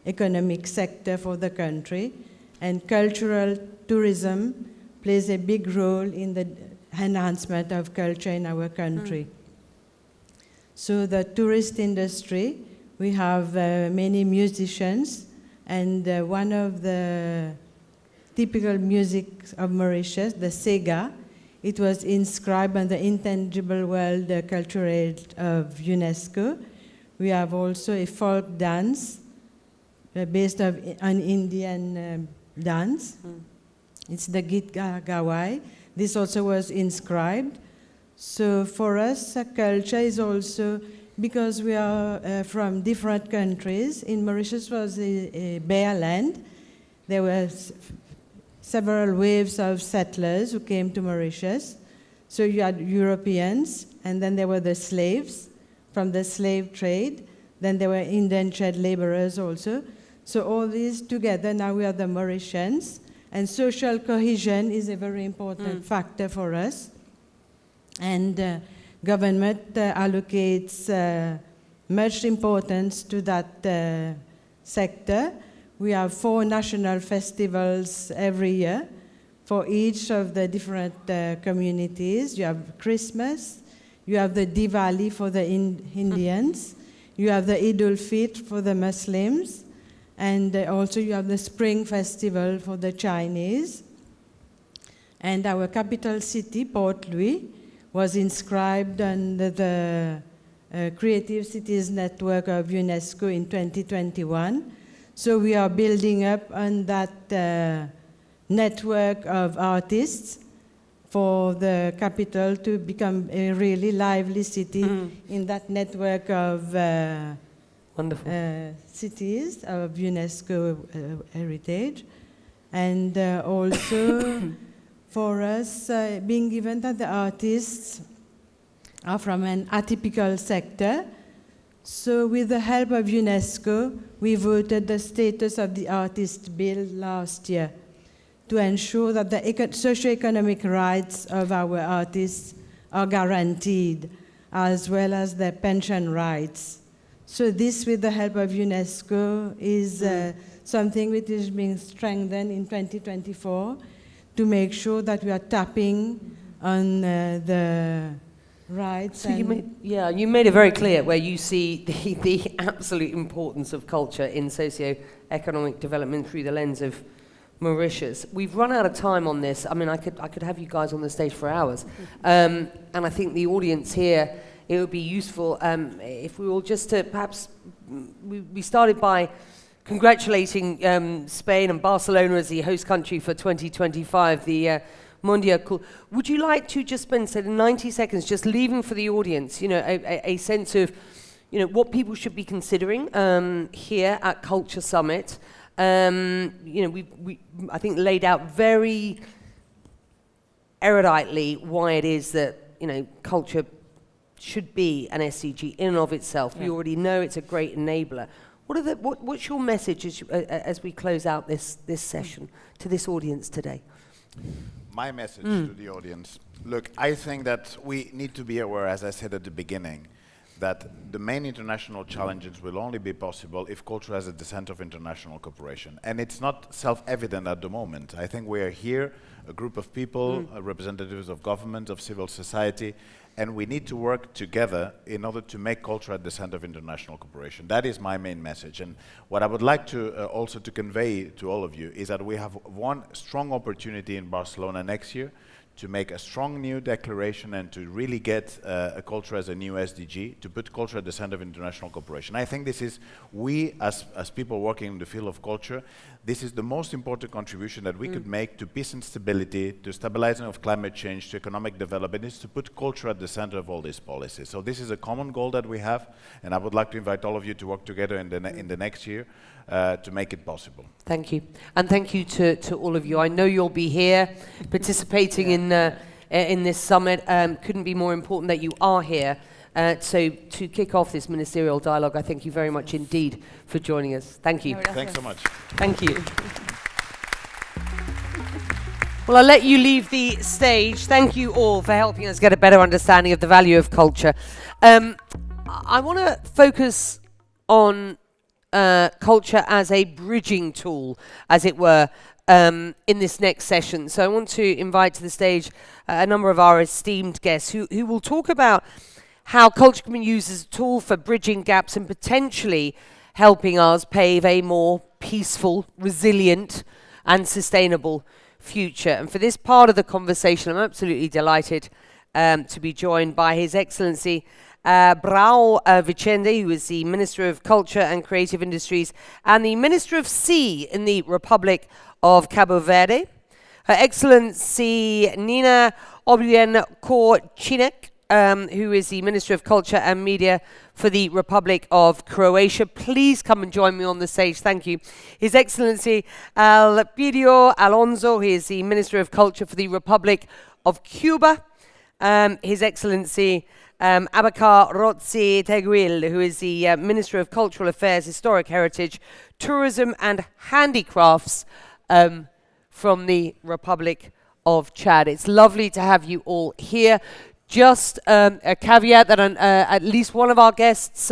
[SPEAKER 9] economic sector for the country, and cultural tourism plays a big role in the enhancement of culture in our country. So the tourist industry, we have many musicians, and one of the typical music of Mauritius, the Sega, it was inscribed on the Intangible World Cultural Heritage of UNESCO. We have also a folk dance based on Indian dance. It's the Git Gawai. This also was inscribed. So for us, culture is also, because we are from different countries. In Mauritius was a bare land. There was several waves of settlers who came to Mauritius. So you had Europeans, and then there were the slaves from the slave trade. Then there were indentured laborers also. So all these together, now we are the Mauritians. And social cohesion is a very important factor for us. And government allocates much importance to that sector. We have 4 national festivals every year for each of the different communities. You have Christmas, you have the Diwali for the Indians, you have the Eid al-Fitr for the Muslims, and also you have the Spring Festival for the Chinese. And our capital city, Port Louis, was inscribed under the Creative Cities Network of UNESCO in 2021. So we are building up on that network of artists for the capital to become a really lively city in that network of cities of UNESCO heritage. And also for us, being given that the artists are from an atypical sector, so with the help of UNESCO, we voted the status of the artist bill last year. to ensure that the socio-economic rights of our artists are guaranteed, as well as their pension rights. So this, with the help of UNESCO, is something which is being strengthened in 2024 to make sure that we are tapping on the rights.
[SPEAKER 1] So you made it very clear where you see the absolute importance of culture in socio-economic development through the lens of Mauritius. We've run out of time on this. I mean, I could have you guys on the stage for hours. And I think the audience here, it would be useful if we all just to perhaps, we started by congratulating Spain and Barcelona as the host country for 2025, the MONDIACULT. Would you like to just spend, say, 90 seconds just leaving for the audience, a sense of, what people should be considering here at Culture Summit? We I think laid out very eruditely why it is that, culture should be an SDG in and of itself. We already know it's a great enabler. What's your message as we close out this session to this audience today?
[SPEAKER 5] My message to the audience. Look, I think that we need to be aware, as I said at the beginning, that the main international challenges will only be possible if culture has at the center of international cooperation. And it's not self-evident at the moment. I think we are here, a group of people, representatives of government, of civil society, and we need to work together in order to make culture at the center of international cooperation. That is my main message. And what I would like to also to convey to all of you is that we have one strong opportunity in Barcelona next year to make a strong new declaration and to really get a culture as a new SDG, to put culture at the center of international cooperation. I think this is, we as people working in the field of culture, this is the most important contribution that we could make to peace and stability, to stabilizing of climate change, to economic development, is to put culture at the center of all these policies. So this is a common goal that we have, and I would like to invite all of you to work together in the next year to make it possible.
[SPEAKER 1] Thank you. And thank you to all of you. I know you'll be here participating in this summit. Couldn't be more important that you are here. So to kick off this ministerial dialogue, I thank you very much indeed for joining us. Thank you.
[SPEAKER 5] Thanks so much.
[SPEAKER 1] Thank you. Well, I'll let you leave the stage. Thank you all for helping us get a better understanding of the value of culture. I want to focus on culture as a bridging tool, as it were, in this next session. So I want to invite to the stage a number of our esteemed guests who will talk about how culture can be used as a tool for bridging gaps and potentially helping us pave a more peaceful, resilient and sustainable future. And for this part of the conversation, I'm absolutely delighted to be joined by His Excellency Brau Vicente, who is the Minister of Culture and Creative Industries and the Minister of Sea in the Republic of Cabo Verde. Her Excellency Nina Obrien Korcinek, who is the Minister of Culture and Media for the Republic of Croatia. Please come and join me on the stage. Thank you. His Excellency Alpidio Alonso, he is the Minister of Culture for the Republic of Cuba. His Excellency Abakar Rotsi Teguil, who is the Minister of Cultural Affairs, Historic Heritage, Tourism and Handicrafts from the Republic of Chad. It's lovely to have you all here. Just a caveat that at least one of our guests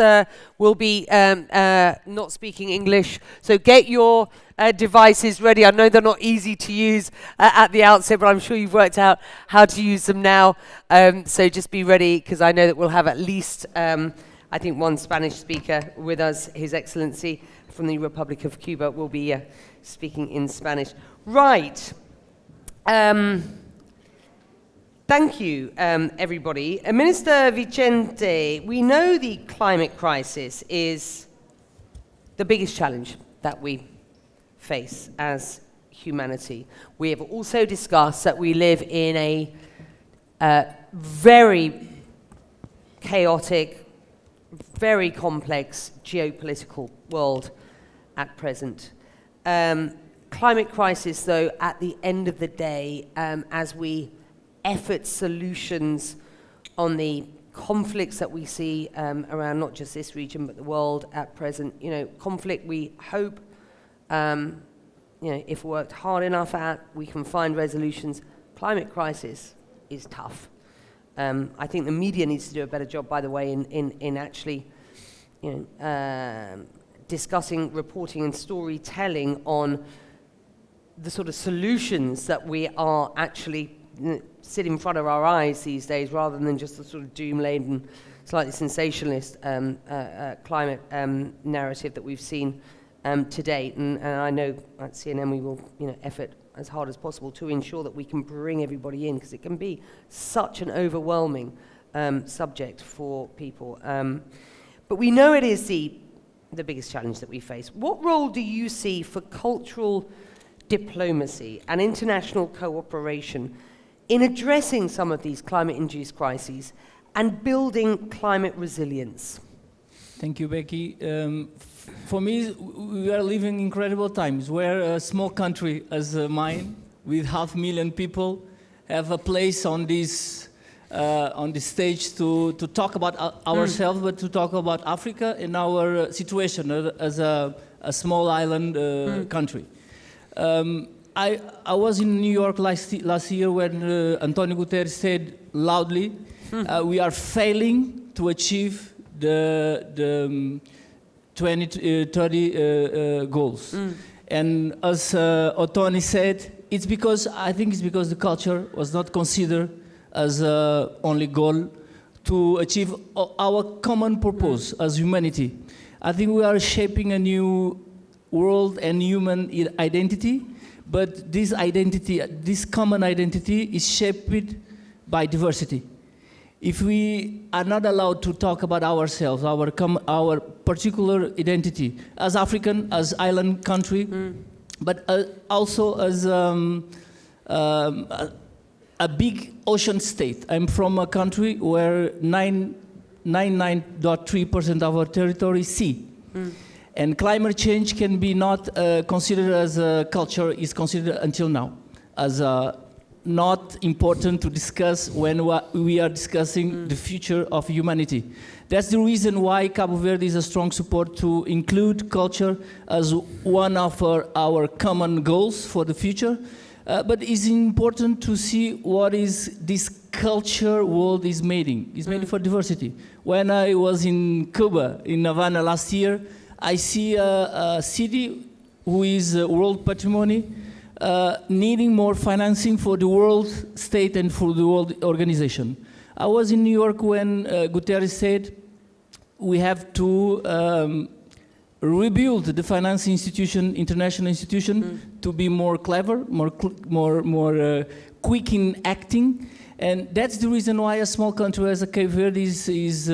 [SPEAKER 1] will be not speaking English, so get your devices ready. I know they're not easy to use at the outset, but I'm sure you've worked out how to use them now. So just be ready, because I know that we'll have at least, I think, one Spanish speaker with us. His Excellency from the Republic of Cuba will be speaking in Spanish. Right. Thank you, everybody. Minister Vicente, we know the climate crisis is the biggest challenge that we face as humanity. We have also discussed that we live in a very chaotic, very complex geopolitical world at present. Climate crisis, though, at the end of the day, as we effort solutions on the conflicts that we see around not just this region but the world at present. Conflict, we hope, if worked hard enough at, we can find resolutions. Climate crisis is tough. I think the media needs to do a better job, by the way, in actually discussing, reporting and storytelling on the sort of solutions that we are actually sit in front of our eyes these days, rather than just the sort of doom-laden, slightly sensationalist climate narrative that we've seen to date. And I know at CNN we will effort as hard as possible to ensure that we can bring everybody in, because it can be such an overwhelming subject for people. But we know it is the biggest challenge that we face. What role do you see for cultural diplomacy and international cooperation in addressing some of these climate-induced crises and building climate resilience?
[SPEAKER 10] Thank you, Becky. For me, we are living incredible times where a small country as mine, with 500,000 people, have a place on this stage to talk about ourselves, but to talk about Africa and our situation as a small island country. I was in New York last year when Antonio Guterres said loudly, we are failing to achieve the 2030 goals. And as Otoni said, I think it's because the culture was not considered as only goal to achieve our common purpose as humanity. I think we are shaping a new world and human identity, but this identity, this common identity, is shaped by diversity. If we are not allowed to talk about ourselves, our particular identity as African, as island country, but also as a big ocean state. I'm from a country where 99.3% of our territory is sea. And climate change can be not considered as a culture, is considered until now as not important to discuss when we are discussing the future of humanity. That's the reason why Cabo Verde is a strong support to include culture as one of our common goals for the future. But it's important to see what is this culture world is made. It's made for diversity. When I was in Cuba, in Havana last year, I see a city who is world patrimony needing more financing for the world state and for the world organization. I was in New York when Guterres said we have to rebuild the finance institution, international institution, to be more clever, more quick in acting. And that's the reason why a small country as Cape Verde is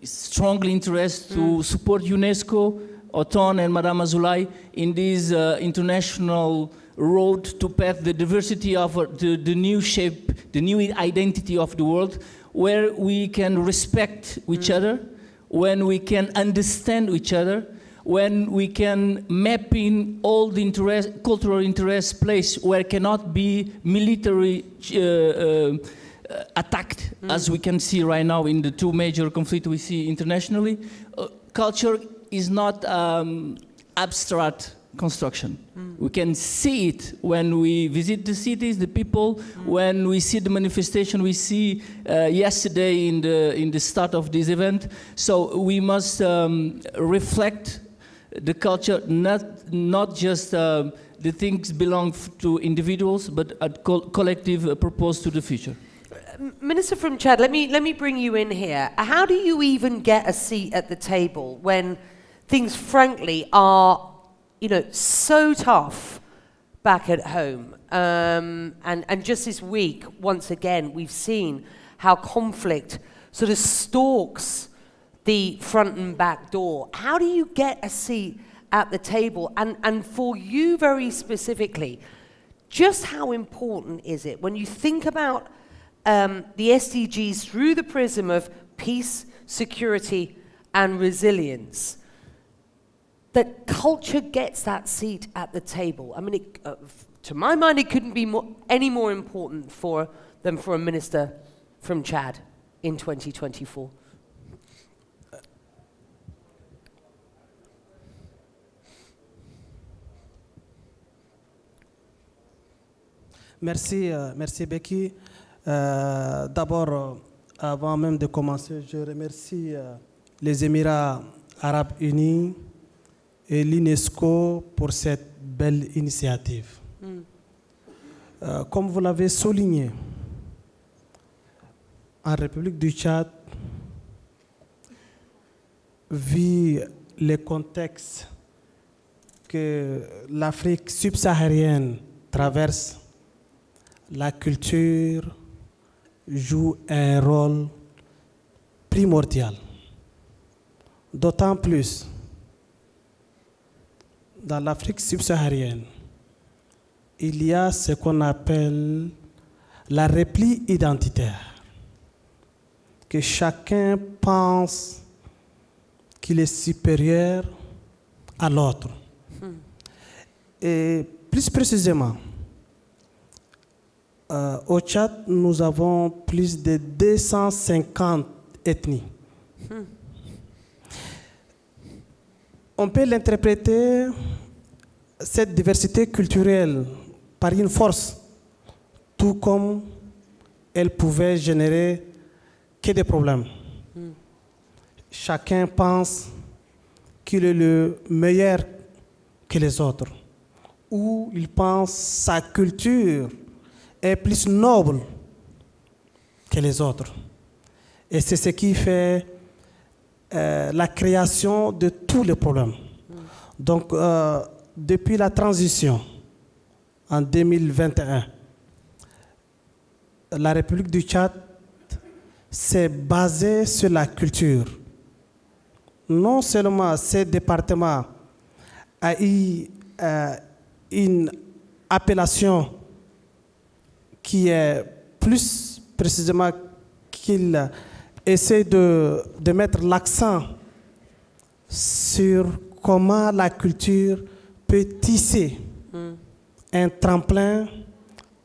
[SPEAKER 10] strongly interested to support UNESCO, Oton and Madame Azulay in this international road to path the diversity of the new shape, the new identity of the world, where we can respect each other, when we can understand each other, when we can map in all the cultural interests place where cannot be military attacked, as we can see right now in the two major conflicts we see internationally. Culture is not abstract construction. We can see it when we visit the cities, the people, when we see the manifestation we see yesterday in the start of this event. So we must reflect the culture, not just the things belong to individuals, but a collective purpose to the future.
[SPEAKER 1] Minister from Chad, let me bring you in here. How do you even get a seat at the table when things, frankly, are, so tough back at home? And just this week, once again, we've seen how conflict sort of stalks the front and back door. How do you get a seat at the table? And for you very specifically, just how important is it when you think about the SDGs through the prism of peace, security, and resilience, that culture gets that seat at the table? I mean, to my mind, it couldn't be any more important than for a minister from Chad in 2024.
[SPEAKER 11] Merci, merci Becky. D'abord, avant même de commencer, je remercie les Émirats Arabes Unis et l'UNESCO pour cette belle initiative. Comme vous l'avez souligné, en République du Tchad, vu les contextes que l'Afrique subsaharienne traverse, la culture joue un rôle primordial. D'autant plus dans l'Afrique subsaharienne, il y a ce qu'on appelle la repli identitaire, que chacun pense qu'il est supérieur à l'autre. Et plus précisément, au Tchad, nous avons plus de 250 ethnies. On peut l'interpréter, cette diversité culturelle, par une force, tout comme elle pouvait générer que des problèmes. Chacun pense qu'il est le meilleur que les autres, ou il pense sa culture est plus noble que les autres. Et c'est ce qui fait la création de tous les problèmes. Donc, depuis la transition en 2021, la République du Tchad s'est basée sur la culture. Non seulement ce département a eu une appellation qui est plus précisément qu'il essaie de mettre l'accent sur comment la culture peut tisser un tremplin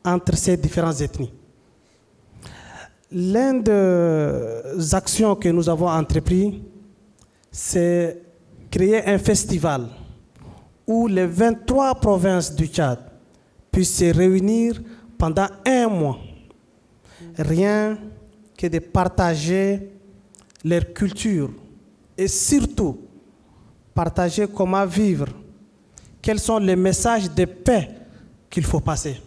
[SPEAKER 11] entre ces différentes ethnies. L'une des actions que nous avons entreprises, c'est créer un festival où les 23 provinces du Tchad puissent se réunir pendant un mois, rien que de partager leur culture et surtout partager comment vivre, quels sont les messages de paix qu'il faut passer.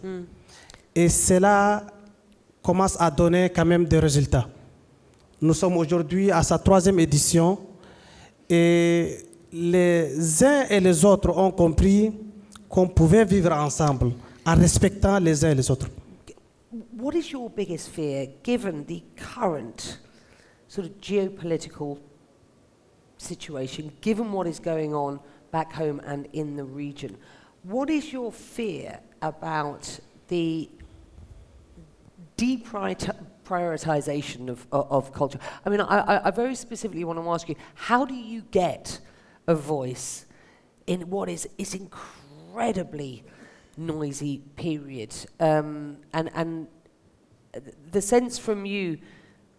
[SPEAKER 11] Et cela commence à donner quand même des résultats. Nous sommes aujourd'hui à sa 3e édition et les uns et les autres ont compris qu'on pouvait vivre ensemble en respectant les uns et les autres.
[SPEAKER 1] What is your biggest fear, given the current sort of geopolitical situation, given what is going on back home and in the region? What is your fear about the deprioritization of culture? I mean, I very specifically want to ask you, how do you get a voice in what is incredibly noisy period? And the sense from you,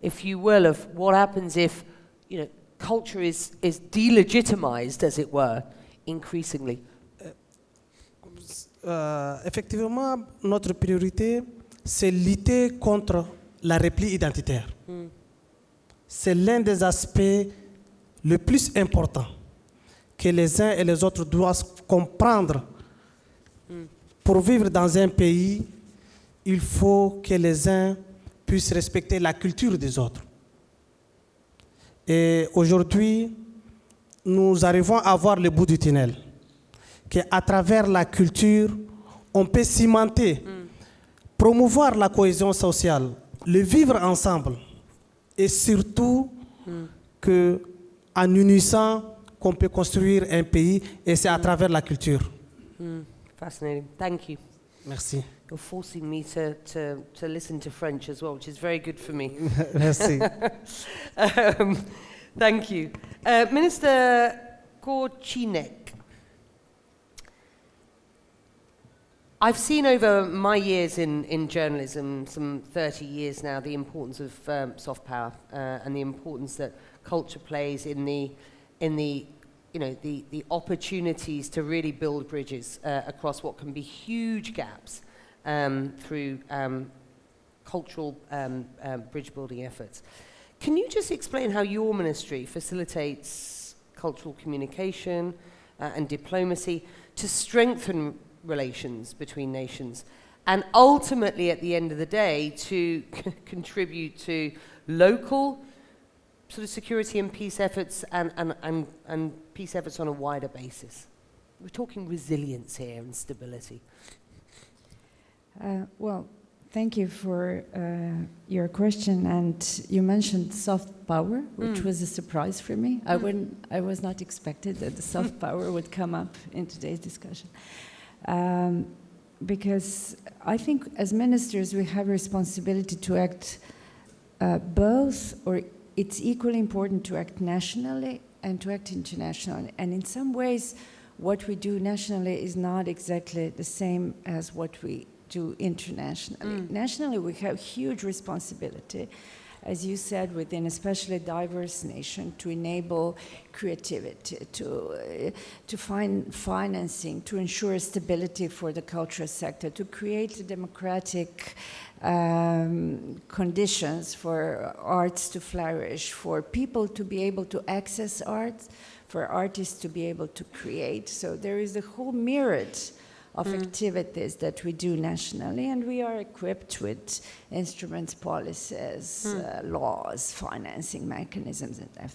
[SPEAKER 1] if you will, of what happens if, you know, culture is delegitimized, as it were, increasingly.
[SPEAKER 11] Effectivement, notre priorité, c'est lutter contre la repli identitaire. C'est l'un des aspects les plus importants que les uns et les autres doivent comprendre. Pour vivre dans un pays, il faut que les uns puissent respecter la culture des autres. Et aujourd'hui, nous arrivons à voir le bout du tunnel. Qu'à travers la culture, on peut cimenter, promouvoir la cohésion sociale, le vivre ensemble. Et surtout, qu'en unissant, qu'on peut construire un pays, et c'est à travers la culture.
[SPEAKER 1] Fascinating. Thank you.
[SPEAKER 11] Merci.
[SPEAKER 1] You're forcing me to listen to French as well, which is very good for me.
[SPEAKER 11] Merci.
[SPEAKER 1] Thank you. Minister Korchinek, I've seen over my years in journalism, some 30 years now, the importance of soft power and the importance that culture plays in the you know, the opportunities to really build bridges across what can be huge gaps through cultural bridge building efforts. Can you just explain how your ministry facilitates cultural communication and diplomacy to strengthen relations between nations, and ultimately at the end of the day to contribute to local sort of security and peace efforts and peace efforts on a wider basis? We're talking resilience here and stability.
[SPEAKER 12] Well, thank you for your question. And you mentioned soft power, which was a surprise for me. I was not expected that the soft power would come up in today's discussion. Because I think as ministers we have a responsibility to act both, or it's equally important to act nationally and to act internationally. And in some ways, what we do nationally is not exactly the same as what we do internationally. Nationally, we have huge responsibility, as you said, within especially diverse nation, to enable creativity, to find financing, to ensure stability for the cultural sector, to create democratic conditions for arts to flourish, for people to be able to access art, for artists to be able to create. So there is a whole myriad of activities that we do nationally, and we are equipped with instruments, policies, laws, financing mechanisms, and that.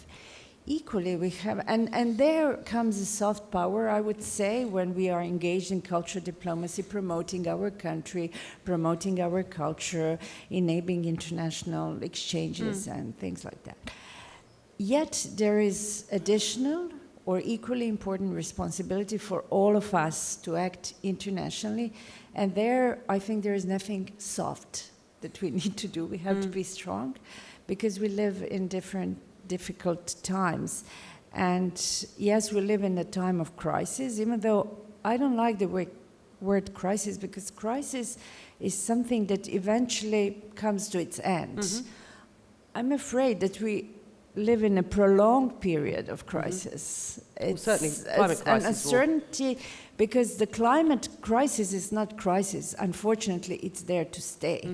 [SPEAKER 12] Equally, we have, and there comes a soft power, I would say, when we are engaged in cultural diplomacy, promoting our country, promoting our culture, enabling international exchanges and things like that. Yet there is additional or equally important responsibility for all of us to act internationally, and there I think there is nothing soft that we need to do. We have to be strong, because we live in difficult times. And yes, we live in a time of crisis, even though I don't like the word crisis, because crisis is something that eventually comes to its end. I'm afraid that we live in a prolonged period of crisis.
[SPEAKER 1] Well, certainly climate crisis.
[SPEAKER 12] An uncertainty, because the climate crisis is not crisis. Unfortunately, it's there to stay.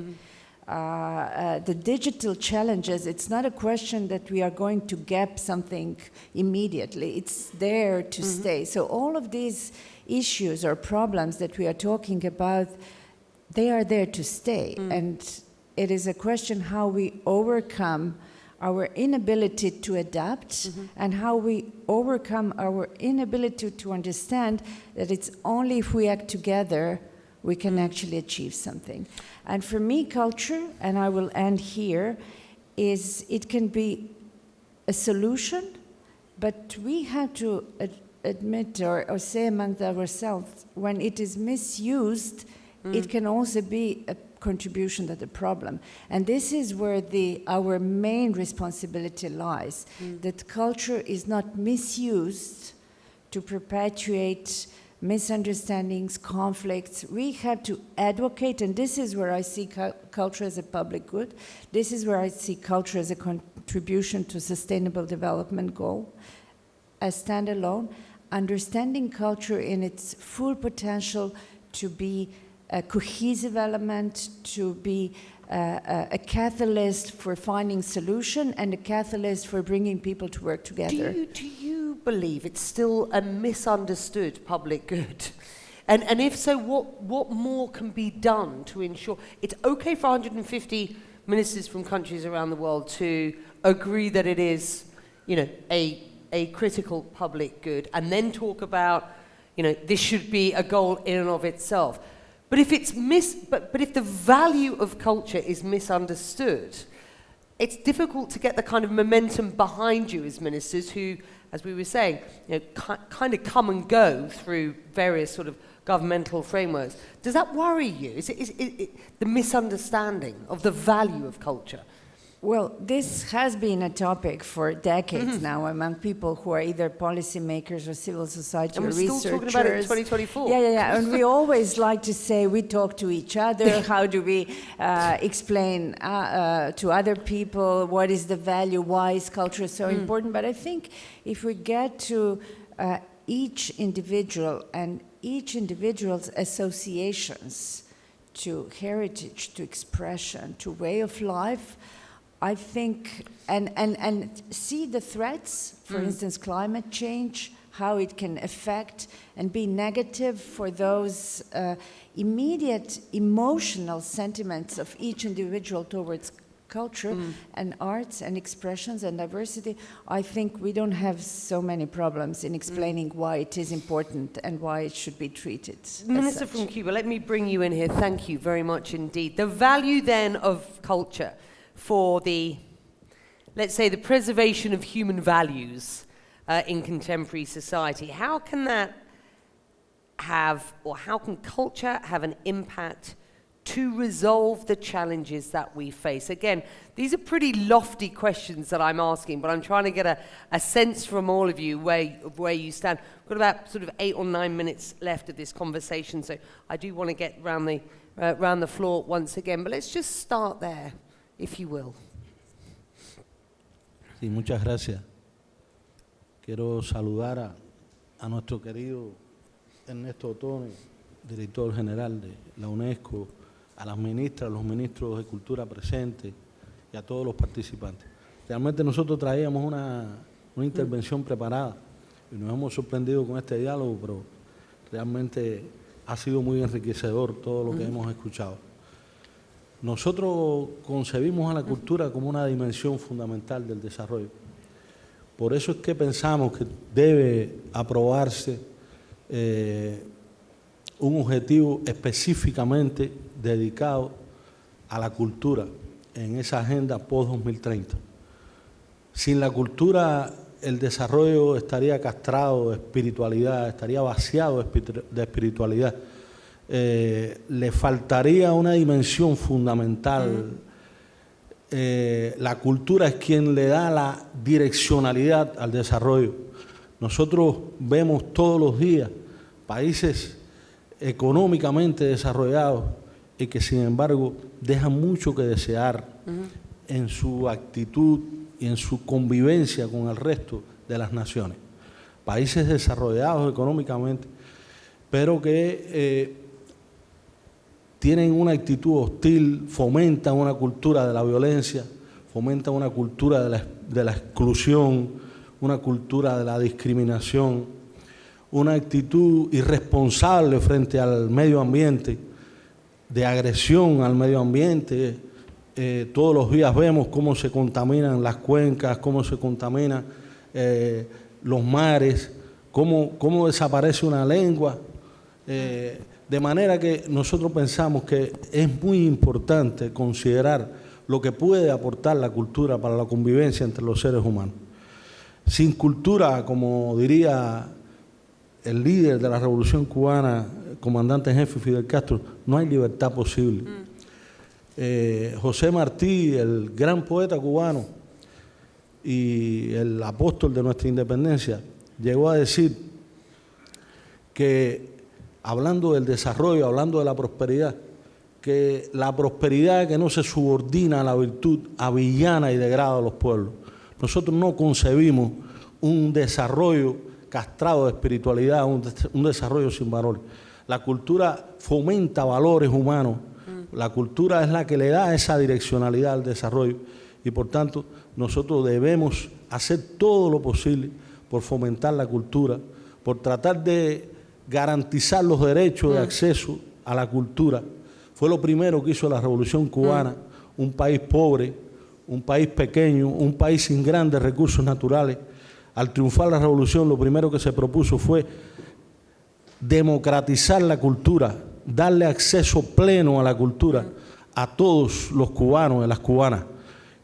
[SPEAKER 12] The digital challenges, it's not a question that we are going to gap something immediately. It's there to stay. So all of these issues or problems that we are talking about, they are there to stay. And it is a question how we overcome our inability to adapt and how we overcome our inability to understand that it's only if we act together we can actually achieve something. And for me, culture, and I will end here, is it can be a solution, but we have to admit or say among ourselves, when it is misused, it can also be a contribution to the problem. And this is where our main responsibility lies, that culture is not misused to perpetuate misunderstandings, conflicts. We have to advocate, and this is where I see culture as a public good. This is where I see culture as a contribution to sustainable development goal, as standalone, understanding culture in its full potential to be a cohesive element, to be a catalyst for finding solution and a catalyst for bringing people to work together.
[SPEAKER 1] Do you believe it's still a misunderstood public good? And if so, what more can be done to ensure it's okay for 150 ministers from countries around the world to agree that it is, a critical public good, and then talk about, this should be a goal in and of itself. But if it's but if the value of culture is misunderstood, it's difficult to get the kind of momentum behind you as ministers who, as we were saying, kind of come and go through various sort of governmental frameworks. Does that worry you? Is it the misunderstanding of the value of culture?
[SPEAKER 12] Well, this has been a topic for decades now among people who are either policymakers or civil society or researchers.
[SPEAKER 1] And we're still talking about it in 2024.
[SPEAKER 12] Yeah. And we always like to say we talk to each other. How do we explain to other people what is the value, why is culture so important? But I think if we get to each individual and each individual's associations to heritage, to expression, to way of life, I think, and see the threats, for instance, climate change, how it can affect and be negative for those immediate emotional sentiments of each individual towards culture and arts and expressions and diversity. I think we don't have so many problems in explaining why it is important and why it should be treated.
[SPEAKER 1] Minister from Cuba, let me bring you in here. Thank you very much indeed. The value then of culture for the, let's say, the preservation of human values in contemporary society. How can that have, or how can culture have an impact to resolve the challenges that we face? Again, these are pretty lofty questions that I'm asking, but I'm trying to get a sense from all of you where you stand. We've got about sort of 8 or 9 minutes left of this conversation, so I do want to get round the floor once again, but let's just start there, if you will.
[SPEAKER 13] Sí, muchas gracias. Quiero saludar a nuestro querido Ernesto Otone, director general de la UNESCO, a las ministras, a los ministros de Cultura presentes y a todos los participantes. Realmente nosotros traíamos una intervención preparada y nos hemos sorprendido con este diálogo, pero realmente ha sido muy enriquecedor todo lo que hemos escuchado. Nosotros concebimos a la cultura como una dimensión fundamental del desarrollo. Por eso es que pensamos que debe aprobarse un objetivo específicamente dedicado a la cultura en esa agenda post-2030. Sin la cultura, el desarrollo estaría castrado de espiritualidad, estaría vaciado de espiritualidad. Le faltaría una dimensión fundamental. La cultura es quien le da la direccionalidad al desarrollo. Nosotros vemos todos los días países económicamente desarrollados y que sin embargo dejan mucho que desear en su actitud y en su convivencia con el resto de las naciones. Países desarrollados económicamente, pero que tienen una actitud hostil, fomentan una cultura de la violencia, fomentan una cultura de la exclusión, una cultura de la discriminación, una actitud irresponsable frente al medio ambiente, de agresión al medio ambiente. Todos los días vemos cómo se contaminan las cuencas, cómo se contaminan los mares, cómo desaparece una lengua. De manera que nosotros pensamos que es muy importante considerar lo que puede aportar la cultura para la convivencia entre los seres humanos. Sin cultura, como diría el líder de la Revolución Cubana, comandante en jefe Fidel Castro, no hay libertad posible. José Martí, el gran poeta cubano y el apóstol de nuestra independencia, llegó a decir que, hablando del desarrollo, hablando de la prosperidad, que la prosperidad que no se subordina a la virtud avillana y degrada a los pueblos. Nosotros no concebimos un desarrollo castrado de espiritualidad, un desarrollo sin valores. La cultura fomenta valores humanos, la cultura es la que le da esa direccionalidad al desarrollo y por tanto nosotros debemos hacer todo lo posible por fomentar la cultura, por tratar de garantizar los derechos de acceso a la cultura. Fue lo primero que hizo la Revolución Cubana, un país pobre, un país pequeño, un país sin grandes recursos naturales. Al triunfar la revolución, lo primero que se propuso fue democratizar la cultura, darle acceso pleno a la cultura a todos los cubanos y las cubanas.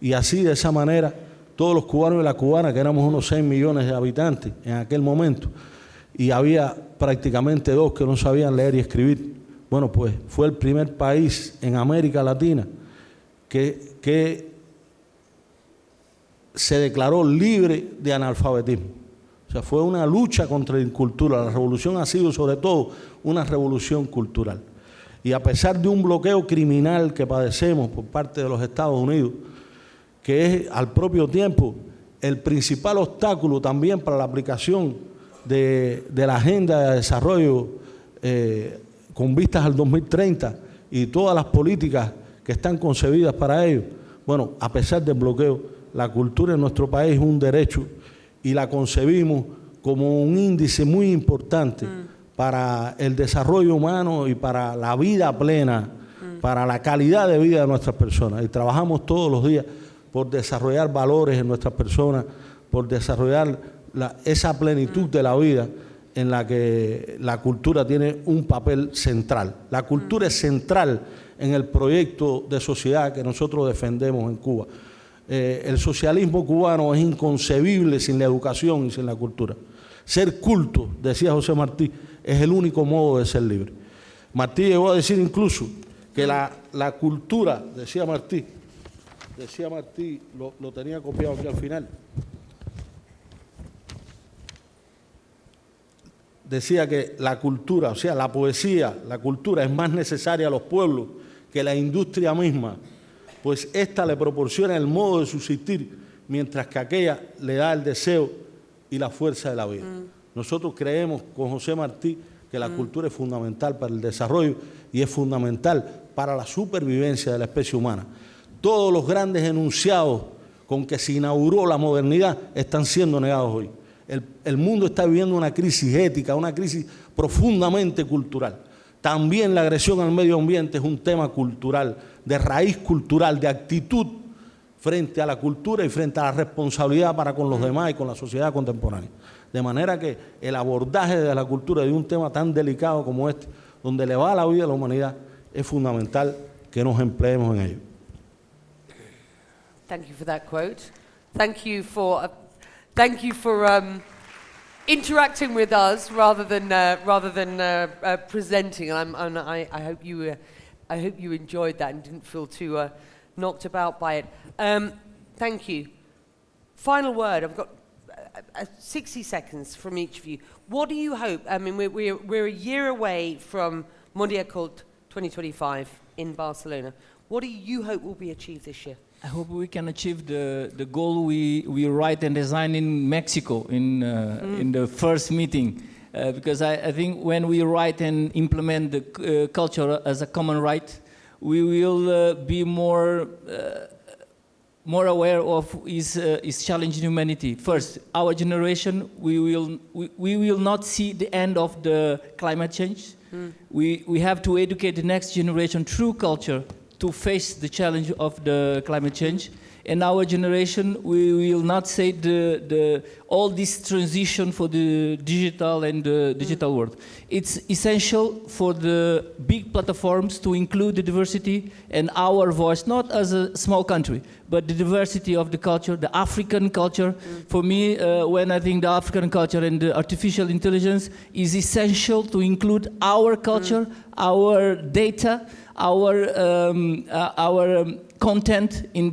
[SPEAKER 13] Y así, de esa manera, todos los cubanos y las cubanas, que éramos unos 6 millones de habitantes en aquel momento, y había prácticamente 2 que no sabían leer y escribir. Bueno, pues fue el primer país en América Latina que se declaró libre de analfabetismo. O sea, fue una lucha contra la incultura. La revolución ha sido sobre todo una revolución cultural. Y a pesar de un bloqueo criminal que padecemos por parte de los Estados Unidos, que es al propio tiempo el principal obstáculo también para la aplicación de la agenda de desarrollo con vistas al 2030, y todas las políticas que están concebidas para ello, bueno, a pesar del bloqueo, la cultura en nuestro país es un derecho y la concebimos como un índice muy importante para el desarrollo humano y para la vida plena, para la calidad de vida de nuestras personas. Y trabajamos todos los días por desarrollar valores en nuestras personas, por desarrollar esa plenitud de la vida en la que la cultura tiene un papel central. La cultura es central en el proyecto de sociedad que nosotros defendemos en Cuba. El socialismo cubano es inconcebible sin la educación y sin la cultura. Ser culto, decía José Martí, es el único modo de ser libre. Martí llegó a decir incluso que la cultura, decía Martí, lo tenía copiado aquí al final, decía que la cultura, o sea, la poesía, la cultura es más necesaria a los pueblos que la industria misma, pues ésta le proporciona el modo de subsistir, mientras que aquella le da el deseo y la fuerza de la vida. Nosotros creemos con José Martí que la cultura es fundamental para el desarrollo y es fundamental para la supervivencia de la especie humana. Todos los grandes enunciados con que se inauguró la modernidad están siendo negados hoy. El mundo está viviendo una crisis ética, una crisis profundamente cultural. También la agresión al medio ambiente es un tema cultural, de raíz cultural, de actitud frente a la cultura y frente a la responsabilidad para con los demás y con la sociedad contemporánea. De manera que el abordaje de la cultura de un tema tan delicado como este, donde le va la vida a la humanidad, es fundamental que nos empleemos en ello.
[SPEAKER 1] Thank you for that quote. Thank you for interacting with us rather than presenting. And I hope you enjoyed that and didn't feel too knocked about by it. Thank you. Final word. I've got 60 seconds from each of you. What do you hope? I mean, we're a year away from MONDIACULT 2025 in Barcelona. What do you hope will be achieved this year?
[SPEAKER 10] I hope we can achieve the goal we write and design in Mexico in the first meeting. Because I think when we write and implement the culture as a common right, we will be more aware of is challenging humanity. First, our generation, we will not see the end of the climate change. We have to educate the next generation through culture to face the challenge of the climate change. In our generation, we will not say all this transition for the digital and the digital world. It's essential for the big platforms to include the diversity and our voice, not as a small country, but the diversity of the culture, the African culture. For me, when I think the African culture and the artificial intelligence is essential to include our culture, our data, our content in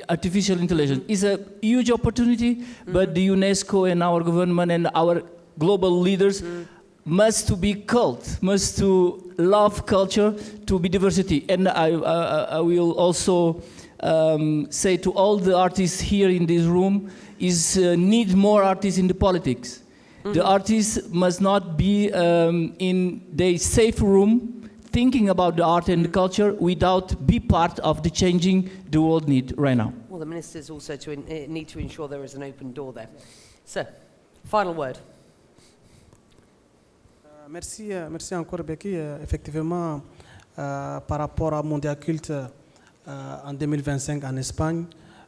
[SPEAKER 10] artificial intelligence is a huge opportunity, but the UNESCO and our government and our global leaders must to be must to love culture, to be diversity. And I will also say to all the artists here in this room need more artists in the politics. The artists must not be in the safe room thinking about the art and the culture without be part of the changing the world need right now.
[SPEAKER 1] Well, the ministers also need to ensure there is an open door there. Sir, final word.
[SPEAKER 11] Merci encore Becky. Effectivement, par rapport à MONDIACULT en 2025 en Espagne,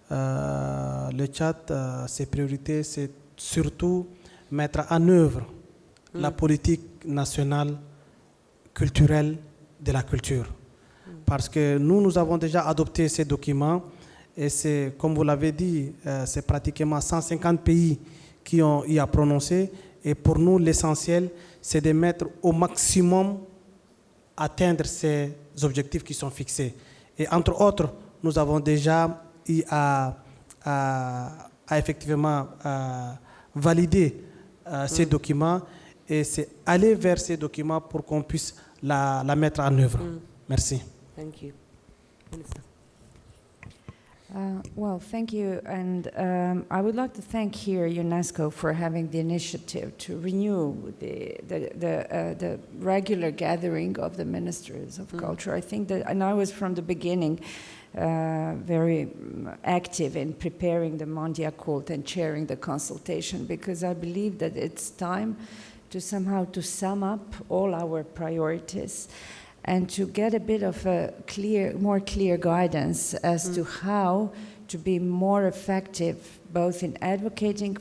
[SPEAKER 11] le Tchad, ses priorités, c'est surtout mettre en œuvre la politique nationale culturelle de la culture. Parce que nous avons déjà adopté ces documents et c'est, comme vous l'avez dit, c'est pratiquement 150 pays qui ont y a prononcé. Et pour nous, l'essentiel, c'est de mettre au maximum, atteindre ces objectifs qui sont fixés. Et entre autres, nous avons déjà eu à effectivement valider ces documents et c'est aller vers ces documents pour qu'on puisse la mettre en œuvre. Merci.
[SPEAKER 1] Thank you. Minister.
[SPEAKER 12] Well, thank you, and I would like to thank here UNESCO for having the initiative to renew the regular gathering of the ministers of culture. I think that, and I was from the beginning very active in preparing the MONDIACULT and chairing the consultation, because I believe that it's time to somehow to sum up all our priorities and to get a bit of a more clear guidance as to how to be more effective, both in advocating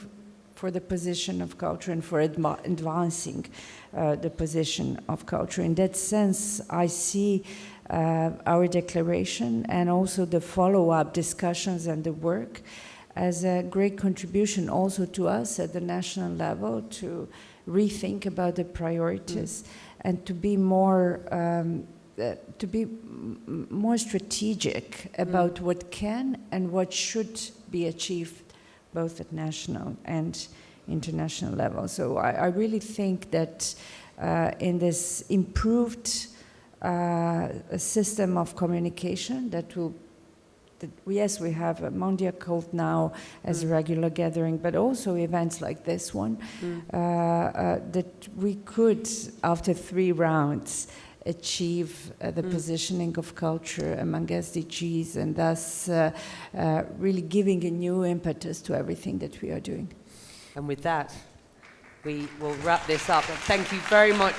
[SPEAKER 12] for the position of culture and for advancing the position of culture. In that sense, I see our declaration and also the follow-up discussions and the work as a great contribution also to us at the national level to rethink about the priorities and to be more strategic about what can and what should be achieved both at national and international level. So I really think that in this improved system of communication yes, we have a MONDIACULT now as a regular gathering, but also events like this one, that we could, after 3 rounds, achieve the positioning of culture among SDGs, and thus really giving a new impetus to everything that we are doing.
[SPEAKER 1] And with that, we will wrap this up. Thank you very much.